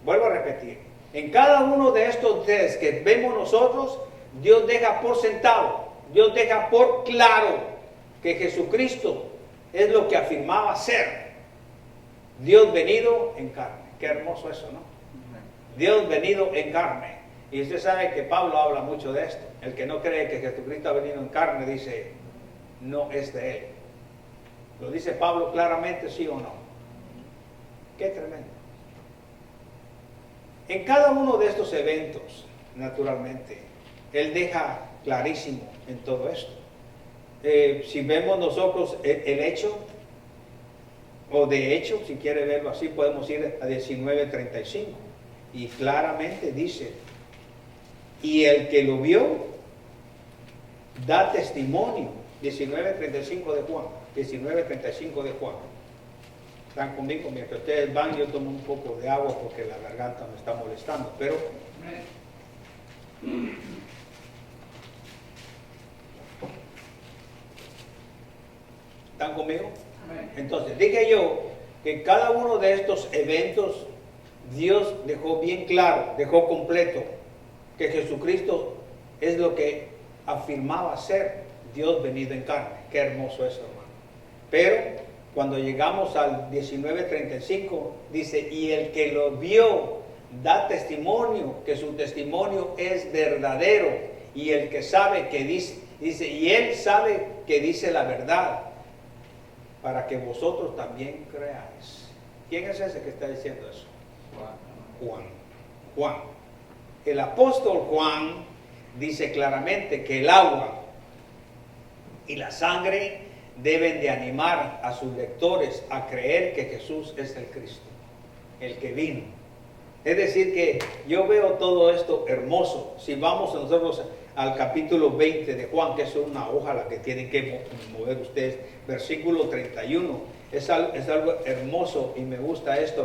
Vuelvo a repetir. En cada uno de estos tres que vemos nosotros, Dios deja por sentado, Dios deja por claro que Jesucristo es lo que afirmaba ser Dios venido en carne. Qué hermoso eso, ¿no? Dios venido en carne. Y usted sabe que Pablo habla mucho de esto. El que no cree que Jesucristo ha venido en carne dice, no es de Él. ¿Lo dice Pablo claramente, sí o no? Qué tremendo. En cada uno de estos eventos, naturalmente, Él deja clarísimo en todo esto. Si vemos nosotros el hecho, o de hecho, si quiere verlo así, podemos ir a 19:35. Y claramente dice, y el que lo vio, da testimonio. 19:35 de Juan. 19:35 de Juan. Están conmigo, mientras ustedes van, yo tomo un poco de agua porque la garganta me está molestando, pero ¿están conmigo? Entonces, dije yo que cada uno de estos eventos Dios dejó bien claro, dejó completo que Jesucristo es lo que afirmaba ser Dios venido en carne. Qué hermoso eso, hermano. Pero cuando llegamos al 19:35, dice, y el que lo vio da testimonio, que su testimonio es verdadero, y el que sabe que dice, y él sabe que dice la verdad, para que vosotros también creáis. ¿Quién es ese que está diciendo eso? Juan. El apóstol Juan dice claramente que el agua y la sangre deben de animar a sus lectores a creer que Jesús es el Cristo, el que vino. Es decir que yo veo todo esto hermoso. Si vamos nosotros al capítulo 20 de Juan, que es una hoja la que tienen que mover ustedes, versículo 31, es algo hermoso y me gusta esto,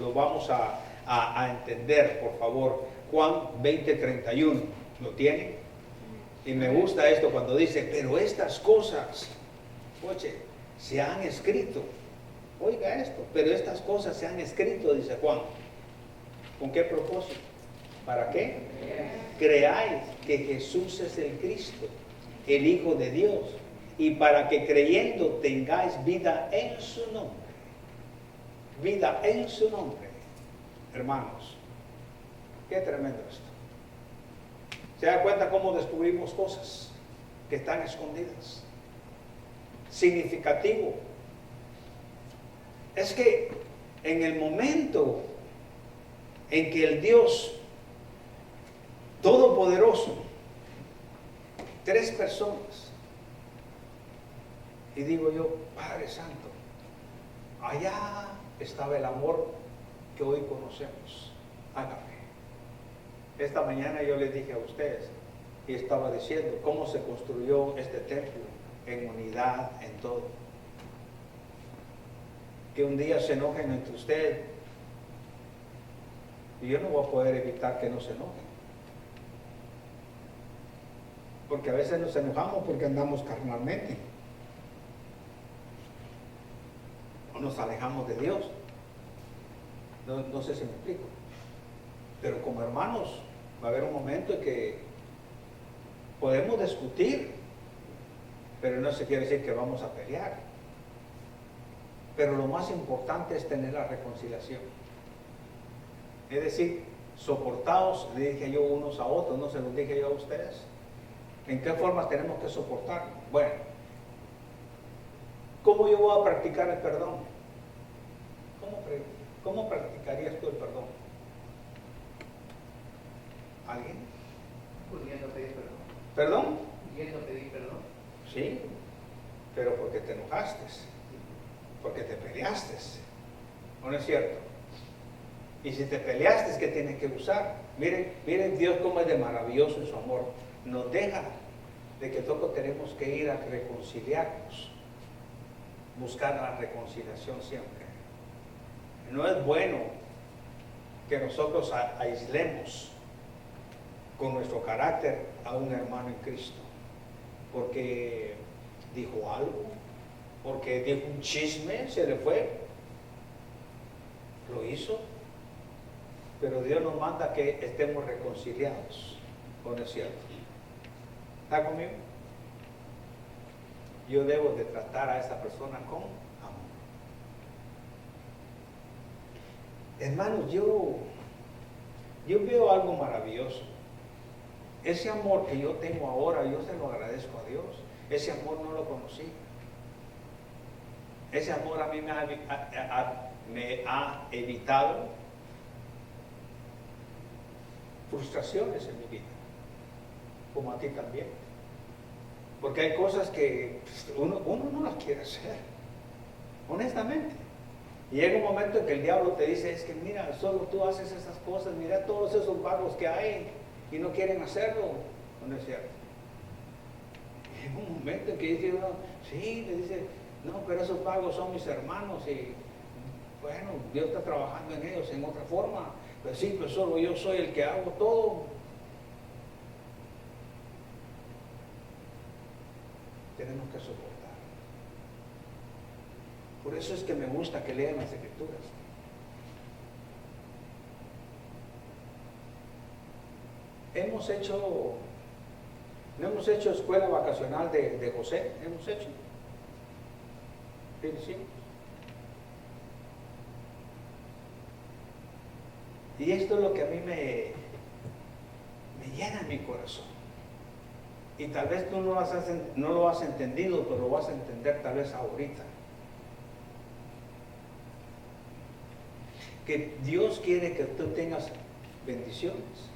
lo vamos a entender, por favor. Juan 20:31, ¿lo tienen? Y me gusta esto cuando dice, pero estas cosas, oye, se han escrito. Oiga esto, pero estas cosas se han escrito, dice Juan. ¿Con qué propósito? ¿Para qué? Creáis que Jesús es el Cristo, el Hijo de Dios, y para que creyendo tengáis vida en su nombre. Vida en su nombre. Hermanos, qué tremendo esto. ¿Se da cuenta cómo descubrimos cosas que están escondidas? Significativo. Es que en el momento en que el Dios Todopoderoso, 3 personas, y digo yo, Padre Santo, allá estaba el amor que hoy conocemos. Hágame. Esta mañana yo les dije a ustedes, y estaba diciendo cómo se construyó este templo en unidad, en todo. Que un día se enojen entre ustedes, y yo no voy a poder evitar que no se enojen. Porque a veces nos enojamos porque andamos carnalmente. O nos alejamos de Dios. No sé si me explico. Pero como hermanos, va a haber un momento en que podemos discutir, pero no se quiere decir que vamos a pelear. Pero lo más importante es tener la reconciliación. Es decir, soportaos, le dije yo unos a otros, no se los dije yo a ustedes. ¿En qué formas tenemos que soportar? Bueno, ¿cómo yo voy a practicar el perdón? ¿Cómo practicarías tú el perdón? ¿Alguien? Pudiendo pedir perdón. ¿Perdón? Pudiendo pedir perdón. Sí, pero porque te enojaste, porque te peleaste, ¿o no es cierto? Y si te peleaste, ¿qué tienes que usar? Miren Dios cómo es de maravilloso en su amor. Nos deja de que todos tenemos que ir a reconciliarnos, buscar la reconciliación siempre. No es bueno que nosotros aislemos con nuestro carácter a un hermano en Cristo, porque dijo algo, porque dijo un chisme, se le fue, lo hizo, pero Dios nos manda que estemos reconciliados, ¿no es cierto? ¿Está conmigo? Yo debo de tratar a esa persona con amor. Hermanos, yo veo algo maravilloso. Ese amor que yo tengo ahora, yo se lo agradezco a Dios. Ese amor no lo conocí. Ese amor a mí me ha evitado frustraciones en mi vida, como a ti también. Porque hay cosas que uno no las quiere hacer, honestamente. Y llega un momento en que el diablo te dice, es que mira, solo tú haces esas cosas, mira todos esos vagos que hay y no quieren hacerlo. No es cierto. Y llega un momento en que dice uno, sí, le dice, no, pero esos vagos son mis hermanos y bueno, Dios está trabajando en ellos en otra forma. Pero sí, pues solo yo soy el que hago todo. Tenemos que soportar. Por eso es que me gusta que lean las Escrituras. No hemos hecho escuela vacacional de José, hemos hecho. Sí. Y esto es lo que a mí me llena mi corazón. Y tal vez tú no lo has entendido, pero lo vas a entender tal vez ahorita. Que Dios quiere que tú tengas bendiciones.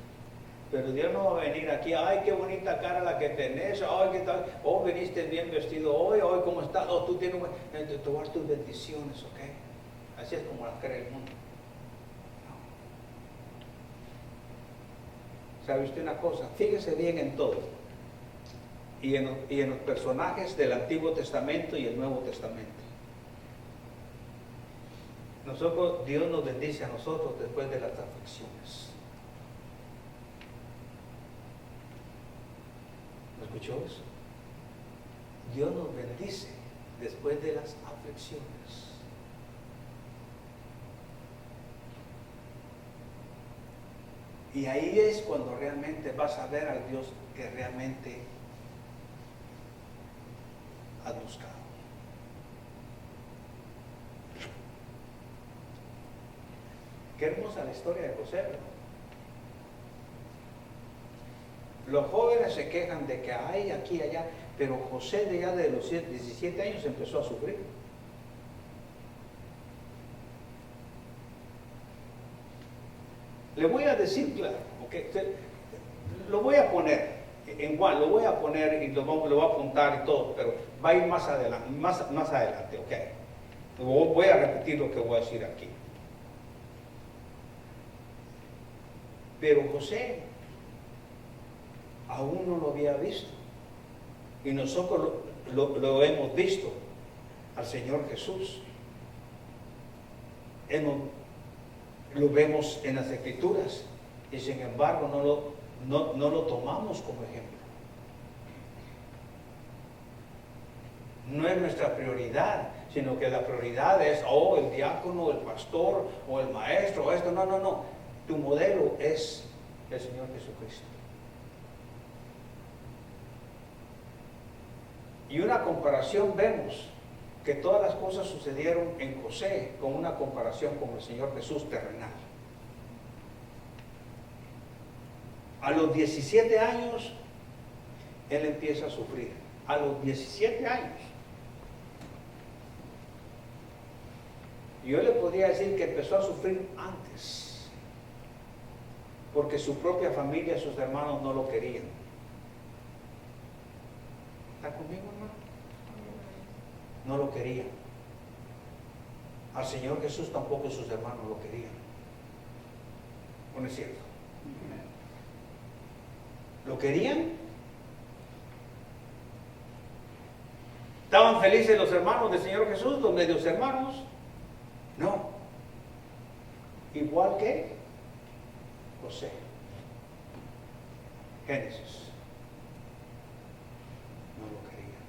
Pero Dios no va a venir aquí, ay, qué bonita cara la que tenés, ay, qué tal, oh, viniste bien vestido hoy, ¿cómo estás? Oh, tú tienes te voy a dar tus bendiciones, ¿ok? Así es como las cree el mundo. No. ¿Sabe usted una cosa? Fíjese bien en todo. Y en los personajes del Antiguo Testamento y el Nuevo Testamento. Dios nos bendice a nosotros después de las aflicciones. ¿Escuchó eso? Dios nos bendice después de las aflicciones. Y ahí es cuando realmente vas a ver al Dios que realmente has buscado. Qué hermosa la historia de José, ¿verdad? Los jóvenes se quejan de que hay aquí y allá, pero José de ya de los 17 años empezó a sufrir. Le voy a decir claro, okay, lo voy a poner en Juan, lo voy a poner y lo voy a apuntar y todo, pero va a ir más adelante, más adelante, ok. Voy a repetir lo que voy a decir aquí. Pero José aún no lo había visto. Y nosotros lo hemos visto al Señor Jesús. Lo vemos en las Escrituras y sin embargo no lo tomamos como ejemplo. No es nuestra prioridad, sino que la prioridad es, el diácono, el pastor, o el maestro, o esto. No. Tu modelo es el Señor Jesucristo. Y una comparación vemos que todas las cosas sucedieron en José con una comparación con el Señor Jesús terrenal. A los 17 años, él empieza a sufrir. A los 17 años. Yo le podría decir que empezó a sufrir antes, porque su propia familia, sus hermanos no lo querían. ¿Está conmigo, hermano? No lo querían. Al Señor Jesús tampoco sus hermanos lo querían. ¿O no es cierto? ¿Lo querían? ¿Estaban felices los hermanos del Señor Jesús, los medios hermanos? No. Igual que José. Génesis. No lo querían.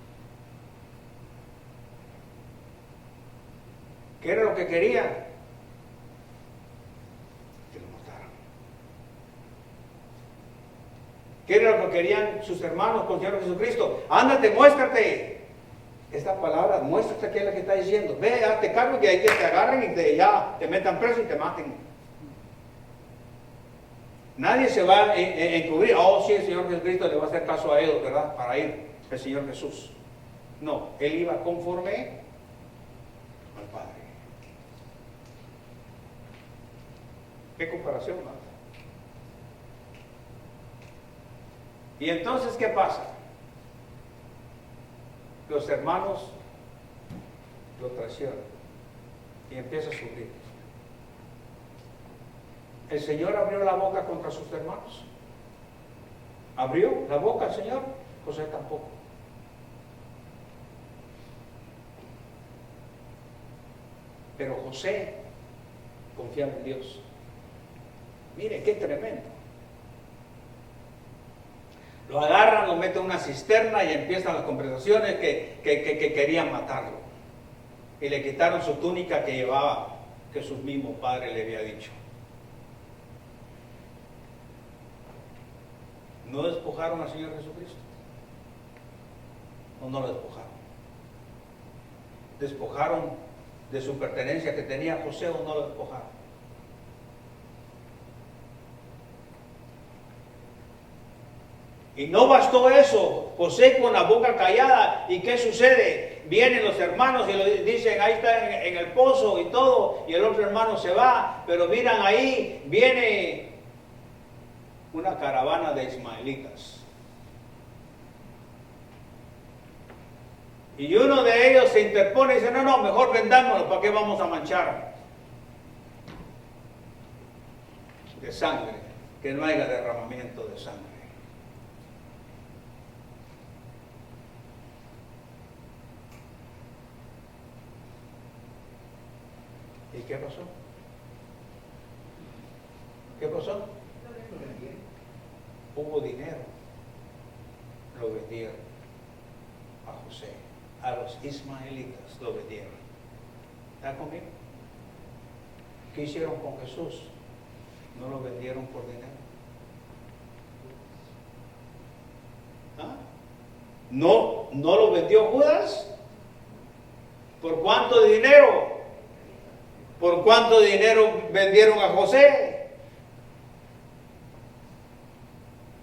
¿Qué era lo que querían? Que lo mataran. ¿Qué era lo que querían sus hermanos con el Señor Jesucristo? Ándate, muéstrate. Esta palabra, muéstrate que es la que está diciendo. Ve, hazte cargo que hay que te agarren y te metan preso y te maten. Nadie se va a encubrir. Sí, el Señor Jesucristo le va a hacer caso a ellos, ¿verdad? Para ir, el Señor Jesús. No, él iba conforme al Padre. ¿Qué comparación, no? Y entonces, ¿qué pasa? Los hermanos lo traicionan y empieza a sufrir. ¿El Señor abrió la boca contra sus hermanos? ¿Abrió la boca el Señor? José tampoco. Pero José confiaba en Dios. Mire, qué tremendo. Lo agarran, lo meten en una cisterna y empiezan las conversaciones que querían matarlo. Y le quitaron su túnica que llevaba, que su mismo padre le había dicho. ¿No despojaron al Señor Jesucristo? ¿O no lo despojaron? ¿Despojaron de su pertenencia que tenía José o no lo despojaron? Y no bastó eso, José con la boca callada. ¿Y qué sucede? Vienen los hermanos y lo dicen, ahí está en el pozo y todo, y el otro hermano se va, pero miran ahí, viene una caravana de ismaelitas. Y uno de ellos se interpone y dice, no, mejor vendámoslo, ¿para qué vamos a manchar de sangre? Que no haya derramamiento de sangre. ¿Y qué pasó? ¿Qué pasó? Hubo dinero. lo vendieron a José. A los ismaelitas lo vendieron. ¿Está conmigo? ¿Qué hicieron con Jesús? No lo vendieron por dinero. ¿Ah? No lo vendió Judas. ¿Por cuánto dinero? ¿Por cuánto dinero vendieron a José?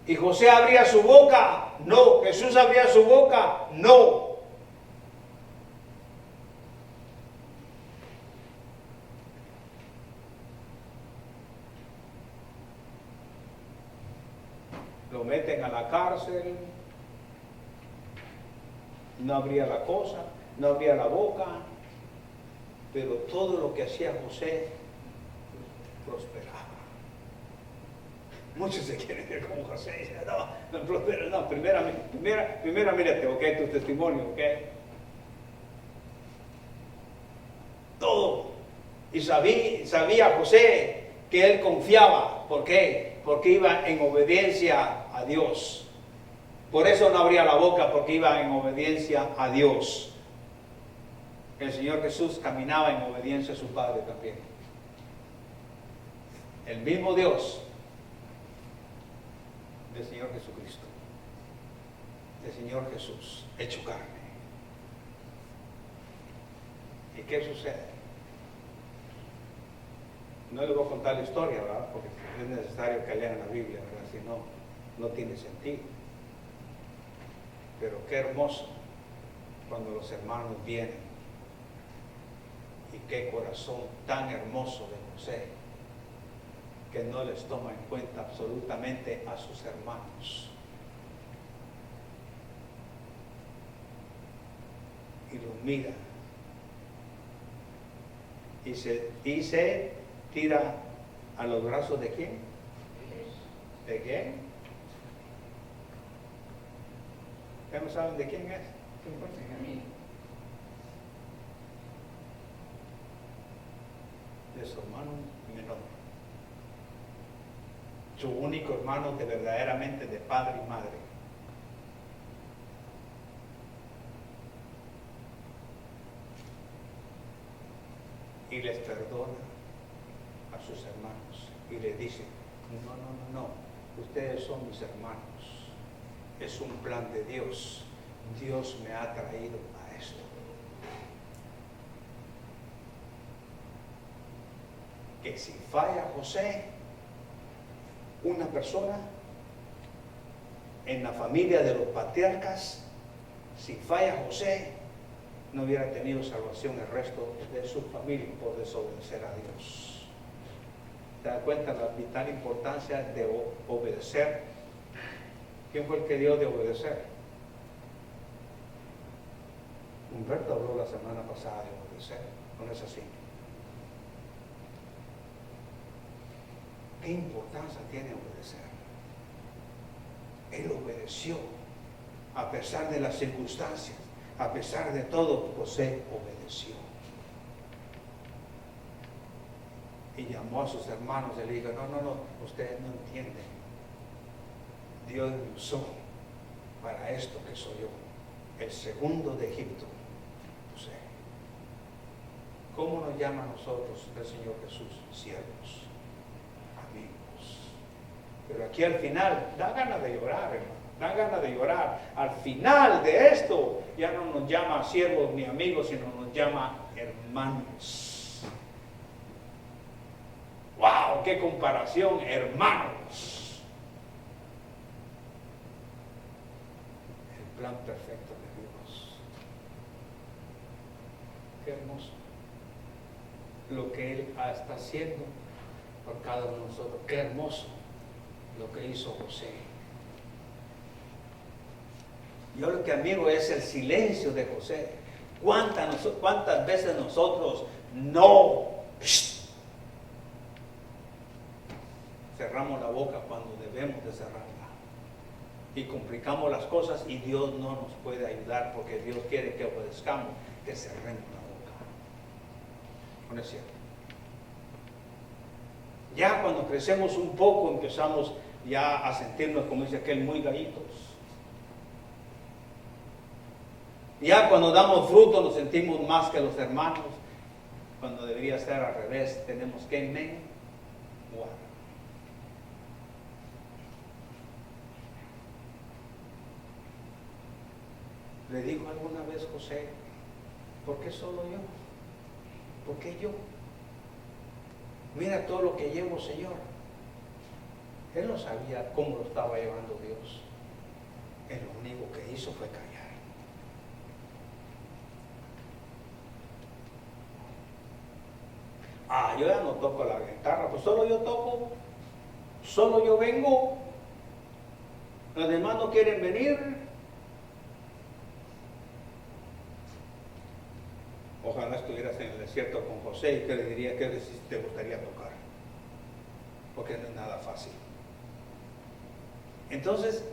¿Y José abría su boca? No. ¿Jesús abría su boca? No. Lo meten a la cárcel, no abría la cosa, no abría la boca, pero todo lo que hacía José prosperaba. Muchos se quieren ver como José, dicen, no prospera, no, primera mírate, ok, tu testimonio, ok. Todo. Y sabía José que él confiaba, ¿por qué? Porque iba en obediencia a Dios. Por eso no abría la boca, porque iba en obediencia a Dios. El Señor Jesús caminaba en obediencia a su Padre también. El mismo Dios del Señor Jesucristo, del Señor Jesús, hecho carne. ¿Y qué sucede? No les voy a contar la historia, ¿verdad? Porque es necesario que lean la Biblia, ¿verdad? Si no, no tiene sentido. Pero qué hermoso cuando los hermanos vienen. Y qué corazón tan hermoso de José, que no les toma en cuenta absolutamente a sus hermanos. Y los mira. Y se tira a los brazos de ¿quién? ¿De quién? ¿Ya no saben de quién es? Benjamín. De su hermano menor. Su único hermano de verdaderamente de padre y madre. Y les perdona a sus hermanos y les dice, no, ustedes son mis hermanos, es un plan de Dios, Dios me ha traído a esto. Que si falla José, una persona en la familia de los patriarcas, si falla José, no hubiera tenido salvación el resto de su familia por desobedecer a Dios. ¿Te das cuenta de la vital importancia de obedecer? ¿Quién fue el que dio de obedecer? Humberto habló la semana pasada de obedecer, ¿no es así? ¿Qué importancia tiene obedecer? Él obedeció a pesar de las circunstancias. A pesar de todo, José obedeció. Y llamó a sus hermanos y le dijo, no, ustedes no entienden. Dios me usó para esto que soy yo, el segundo de Egipto, José. ¿Cómo nos llama a nosotros el Señor Jesús? Siervos, amigos. Pero aquí al final, da ganas de llorar, hermano. Da ganas de llorar. Al final de esto, ya no nos llama siervos ni amigos, sino nos llama hermanos. ¡Wow! ¡Qué comparación! Hermanos. El plan perfecto de Dios. Qué hermoso. Lo que Él está haciendo por cada uno de nosotros. Qué hermoso lo que hizo José. Yo lo que admiro es el silencio de José. ¿Cuántas veces nosotros no cerramos la boca cuando debemos de cerrarla? Y complicamos las cosas y Dios no nos puede ayudar porque Dios quiere que obedezcamos, que cerremos la boca. ¿No es cierto? Ya cuando crecemos un poco empezamos ya a sentirnos, como dice aquel, muy gallitos. Ya cuando damos fruto nos sentimos más que los hermanos, cuando debería ser al revés. Tenemos que menguar. Le dijo alguna vez José, ¿por qué solo yo? ¿Por qué yo? Mira todo lo que llevo, Señor. Él no sabía cómo lo estaba llevando Dios. Él lo único que hizo fue callar. Yo ya no toco la guitarra, pues solo yo toco, solo yo vengo. Los demás no quieren venir. Ojalá estuvieras en el desierto con José y te le diría que te gustaría tocar, porque no es nada fácil. Entonces,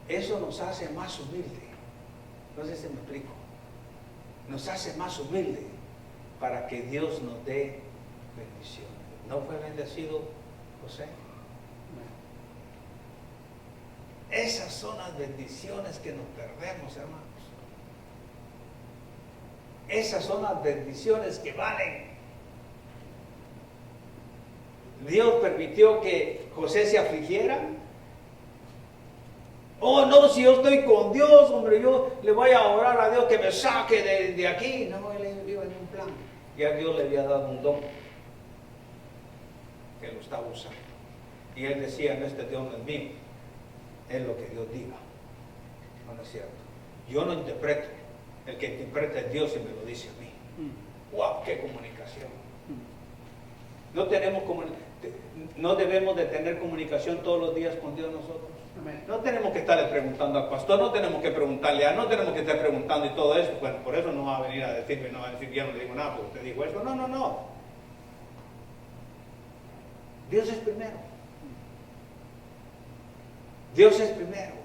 eso nos hace más humilde. No sé si me explico. Nos hace más humilde para que Dios nos dé bendición. ¿No fue bendecido José? Esas son las bendiciones que nos perdemos, hermanos. Esas son las bendiciones que valen. Dios permitió que José se afligiera. Oh, no, si yo estoy con Dios, hombre, yo le voy a orar a Dios que me saque de aquí. No, él iba en un plan. Ya Dios le había dado un don que lo estaba usando. Y él decía, no, este don es mío. Es lo que Dios diga. No es cierto. Yo no interpreto. El que interpreta es Dios y me lo dice a mí. ¡Wow! ¡Qué comunicación! No debemos de tener comunicación todos los días con Dios nosotros. Amén. No tenemos que estarle preguntando al pastor, no tenemos que preguntarle no tenemos que estar preguntando y todo eso. Bueno, por eso no va a venir a decirme, no va a decir, ya no le digo nada, porque usted dijo esto. No, no, no. Dios es primero. Dios es primero.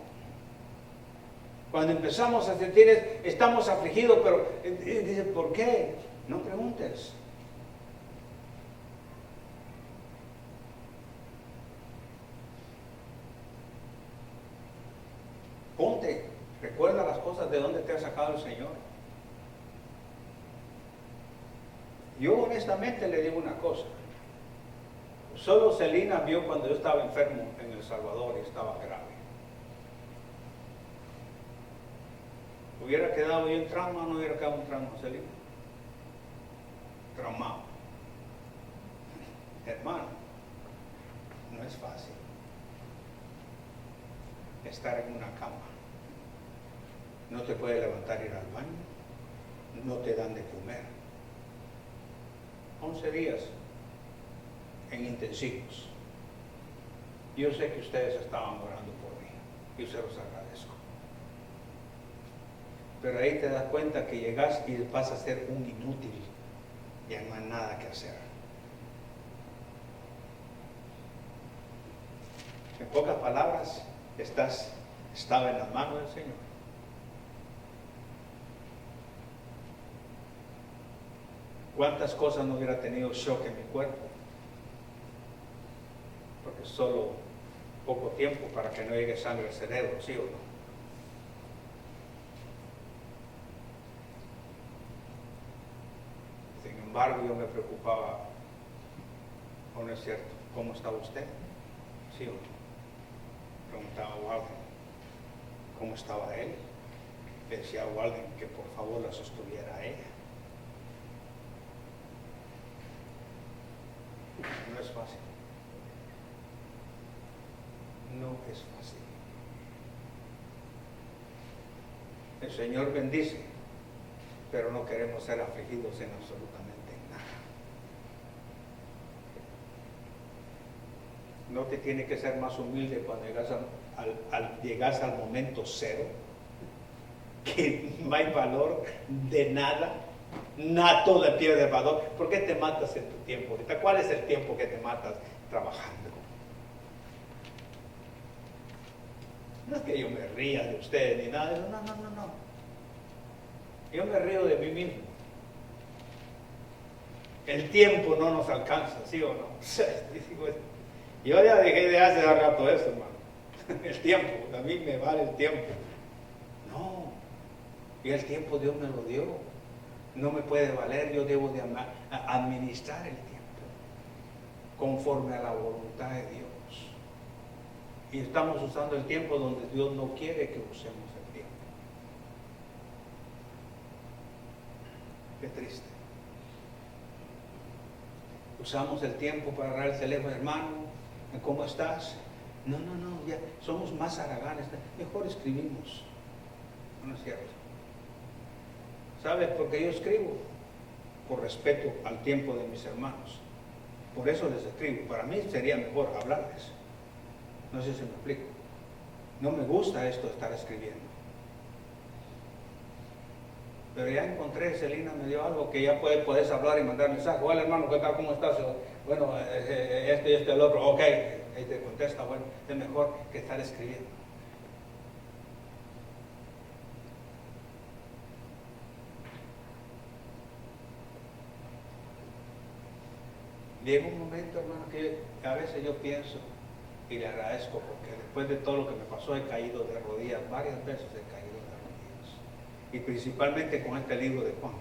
Cuando empezamos a sentir, estamos afligidos, pero dice, ¿por qué? No preguntes. Ponte, recuerda las cosas de dónde te ha sacado el Señor. Yo honestamente le digo una cosa. Solo Celina vio cuando yo estaba enfermo en El Salvador y estaba grave. ¿Hubiera quedado yo en trauma o no hubiera quedado en trauma, Celina? Traumado. Hermano, no es fácil estar en una cama. No te puedes levantar e ir al baño. No te dan de comer. 11 días en intensivos. Yo sé que ustedes estaban orando por mí. Yo se los agradezco. Pero ahí te das cuenta que llegas y vas a ser un inútil. Ya no hay nada que hacer. En pocas palabras, estaba en las manos del Señor. ¿Cuántas cosas no hubiera tenido shock en mi cuerpo? Porque solo poco tiempo para que no llegue sangre al cerebro, ¿sí o no? Sin embargo, yo me preocupaba, ¿o no es cierto? ¿Cómo estaba usted? ¿Sí o no? Preguntaba a Walden cómo estaba él. Le decía a Walden que por favor la sostuviera a ella. No es fácil. No es fácil. El Señor bendice, pero no queremos ser afligidos en absolutamente nada. No te tiene que ser más humilde cuando llegas al momento cero, que no hay valor de nada, todo le pierde valor. ¿Por qué te matas en tu tiempo ahorita? ¿Cuál es el tiempo que te matas trabajando? No es que yo me ría de ustedes ni nada, no. Yo me río de mí mismo. El tiempo no nos alcanza, ¿sí o no? Yo ya dejé de hace rato eso, hermano. El tiempo, a mí me vale el tiempo. No, Y el tiempo Dios me lo dio. No me puede valer, yo debo de administrar el tiempo conforme a la voluntad de Dios. Y estamos usando el tiempo donde Dios no quiere que usemos el tiempo. Qué triste. Usamos el tiempo para agarrar el teléfono, hermano, ¿cómo estás? No, ya somos más haraganes, mejor escribimos. No es cierto. ¿Sabes por qué yo escribo? Por respeto al tiempo de mis hermanos. Por eso les escribo. Para mí sería mejor hablarles. No sé si me explico. No me gusta esto de estar escribiendo. Pero ya encontré, Celina me dio algo que ya puedes hablar y mandar mensaje. Hola hermano, ¿qué tal? ¿Cómo estás? Bueno, el otro. Ok, ahí te contesta. Bueno, es mejor que estar escribiendo. Llega un momento, hermano, que a veces yo pienso y le agradezco porque después de todo lo que me pasó he caído de rodillas, varias veces he caído de rodillas. Y principalmente con este libro de Juan.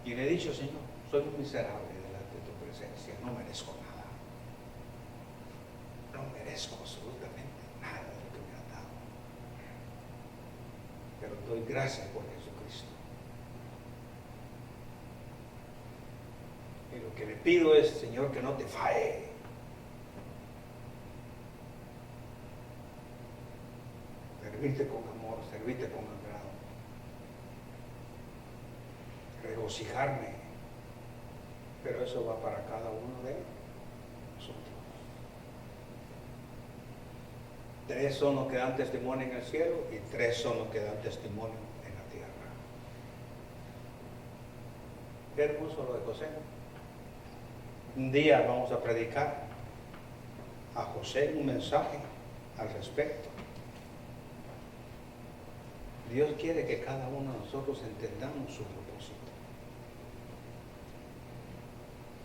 Y le he dicho, Señor, soy un miserable delante de tu presencia, no merezco nada. No merezco absolutamente nada de lo que me has dado. Pero doy gracias por Jesucristo. Y lo que le pido es, Señor, que no te falle. Servirte con amor, servirte con agrado. Regocijarme. Pero eso va para cada uno de nosotros. 3 son los que dan testimonio en el cielo y 3 son los que dan testimonio en la tierra. Qué hermoso lo de José. Un día vamos a predicar a José un mensaje al respecto. Dios quiere que cada uno de nosotros entendamos su propósito.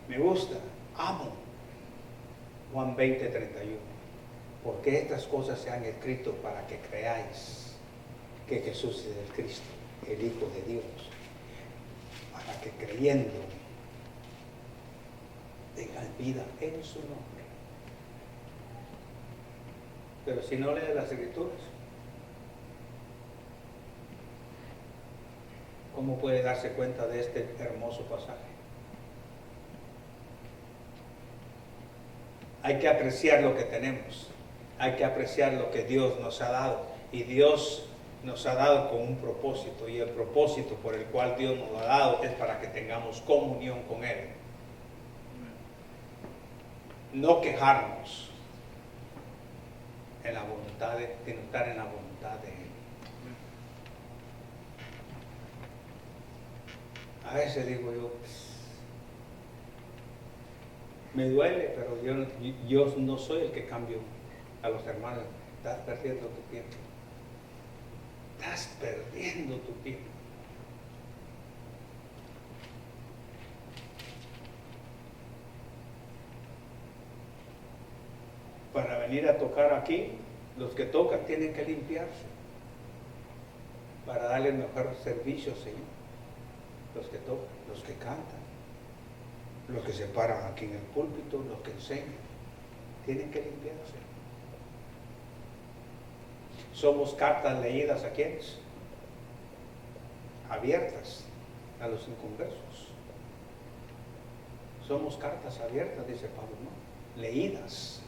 Me gusta, amo Juan 20:31, porque estas cosas se han escrito para que creáis que Jesús es el Cristo, el Hijo de Dios, para que creyendo tengan vida en su nombre. Pero si no lees las Escrituras, ¿cómo puede darse cuenta de este hermoso pasaje? Hay que apreciar lo que tenemos, hay que apreciar lo que Dios nos ha dado, y Dios nos ha dado con un propósito, y el propósito por el cual Dios nos lo ha dado es para que tengamos comunión con Él. No quejarnos en la voluntad sino estar en la voluntad de Él. A veces digo yo, me duele, pero yo no soy el que cambio a los hermanos. Estás perdiendo tu tiempo. Estás perdiendo tu tiempo. Para venir a tocar aquí, los que tocan tienen que limpiarse para darle el mejor servicio, Señor. Los que tocan, los que cantan, los que se paran aquí en el púlpito, los que enseñan, tienen que limpiarse. Somos cartas leídas a quienes, abiertas a los inconversos. Somos cartas abiertas, dice Pablo, ¿no? Leídas.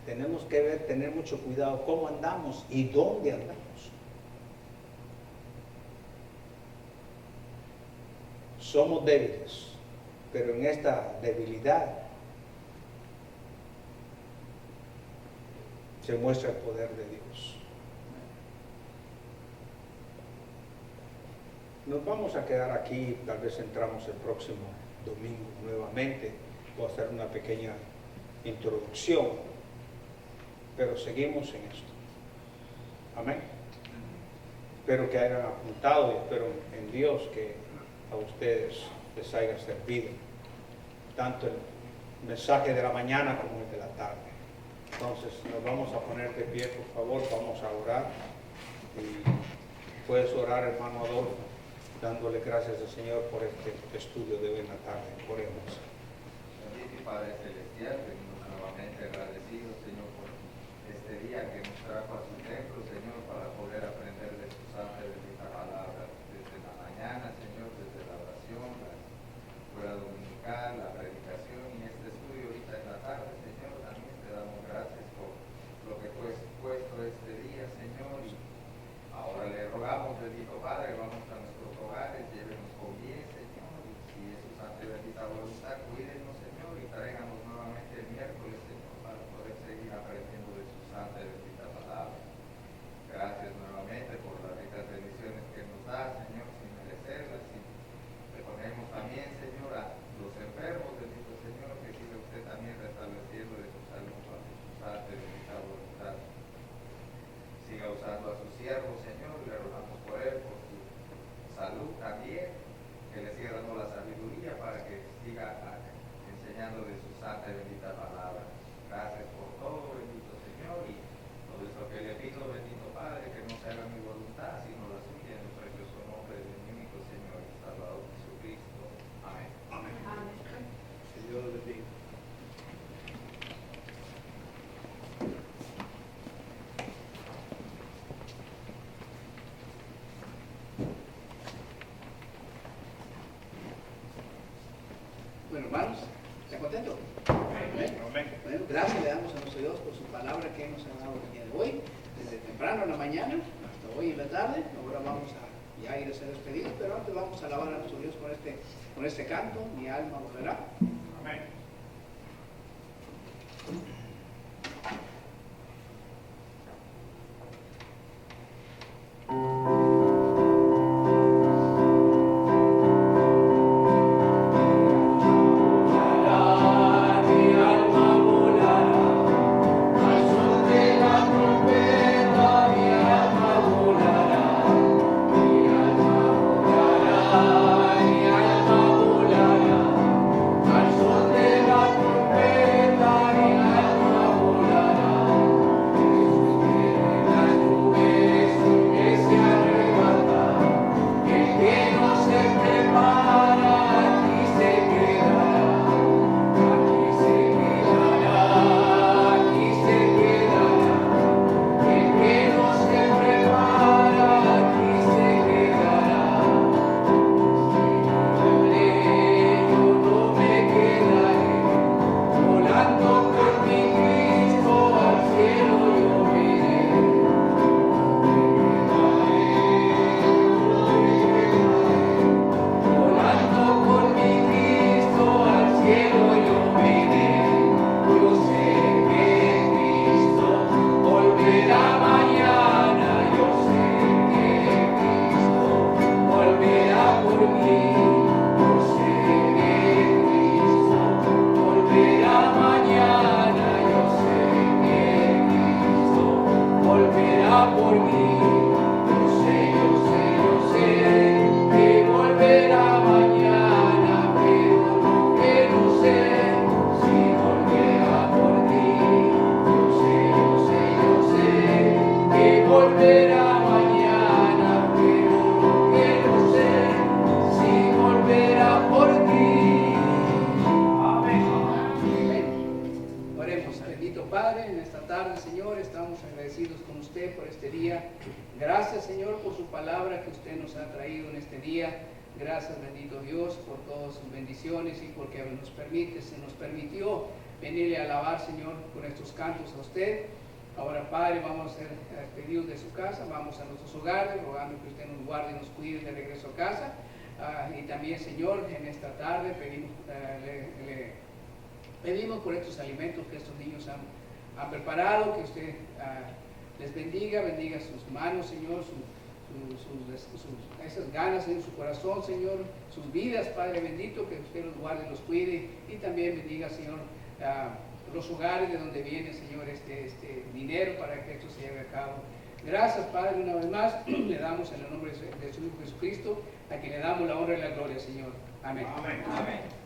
Tenemos que tener mucho cuidado cómo andamos y dónde andamos. Somos débiles, pero en esta debilidad se muestra el poder de Dios. Nos vamos a quedar aquí, tal vez entramos el próximo domingo nuevamente. Voy a hacer una pequeña introducción. Pero seguimos en esto. Amén. Espero que hayan apuntado y espero en Dios que a ustedes les haya servido tanto el mensaje de la mañana como el de la tarde. Entonces nos vamos a poner de pie, por favor, vamos a orar. Y puedes orar, hermano Adolfo, dándole gracias al Señor por este estudio de hoy en la tarde. Oremos. Bendito y Padre Celestial, venimos nuevamente agradecidos, Señor, por este día que nos trajo a su templo, Señor, para poder aprender de tu santa y bendita palabra. Desde la mañana, Señor, desde la oración, la escuela dominical, la predicación y este estudio ahorita en la tarde, Señor, también te damos gracias por lo que tú has puesto este día, Señor. Y ahora le rogamos, bendito Padre, vamos a nuestros hogares, llévenos con bien, Señor, y si es su santa y bendita voluntad, cuídenos, Señor, y tráiganos nuevamente el miércoles, Señor, para poder seguir aprendiendo de su santa y bendita palabra. Gracias nuevamente por las ricas bendiciones que nos da, Señor, sin merecerlas, y le ponemos también, Señor, a los enfermos, bendito Señor, que siga usted también restableciendo de su salud para su santa y bendita voluntad. Siga usando a sus siervos, Señor, le rogamos por él, por su salud también, que le siga dando la sabiduría para que siga enseñando de su santa y bendita palabra. Gracias por todo, bendito Señor, y todo esto que le pido, bendito Padre, que no se haga mi voluntad, sino la suya, en el precioso nombre de mi único Señor y Salvador Jesucristo. Amén. Amén. Amén. Señor les bendiga. Bueno, hermanos, ¿están contentos? Amén. Amén. Bueno, gracias le damos a nuestro Dios por su palabra que nos ha dado el día de hoy, desde temprano en la mañana hasta hoy en la tarde. Ahora vamos a ya ir a ser despedidos, pero antes vamos a alabar a nuestro Dios con este canto, Mi alma volverá. Amén. Padre, en esta tarde, Señor, estamos agradecidos con usted por este día. Gracias, Señor, por su palabra que usted nos ha traído en este día. Gracias, bendito Dios, por todas sus bendiciones y porque se nos permitió venirle a alabar, Señor, con estos cantos a usted. Ahora, Padre, vamos a ser despedidos de su casa, vamos a nuestros hogares, rogando que usted nos guarde y nos cuide de regreso a casa. Y también, Señor, en esta tarde pedimos, pedimos por estos alimentos que estos niños han preparado, que usted les bendiga sus manos, Señor, esas ganas en su corazón, Señor, sus vidas, Padre bendito, que usted los guarde y los cuide, y también bendiga, Señor, los hogares de donde viene, Señor, este dinero para que esto se lleve a cabo. Gracias, Padre, una vez más, le damos en el nombre de su Hijo Jesucristo, a quien le damos la honra y la gloria, Señor. Amén. Amén. Amén.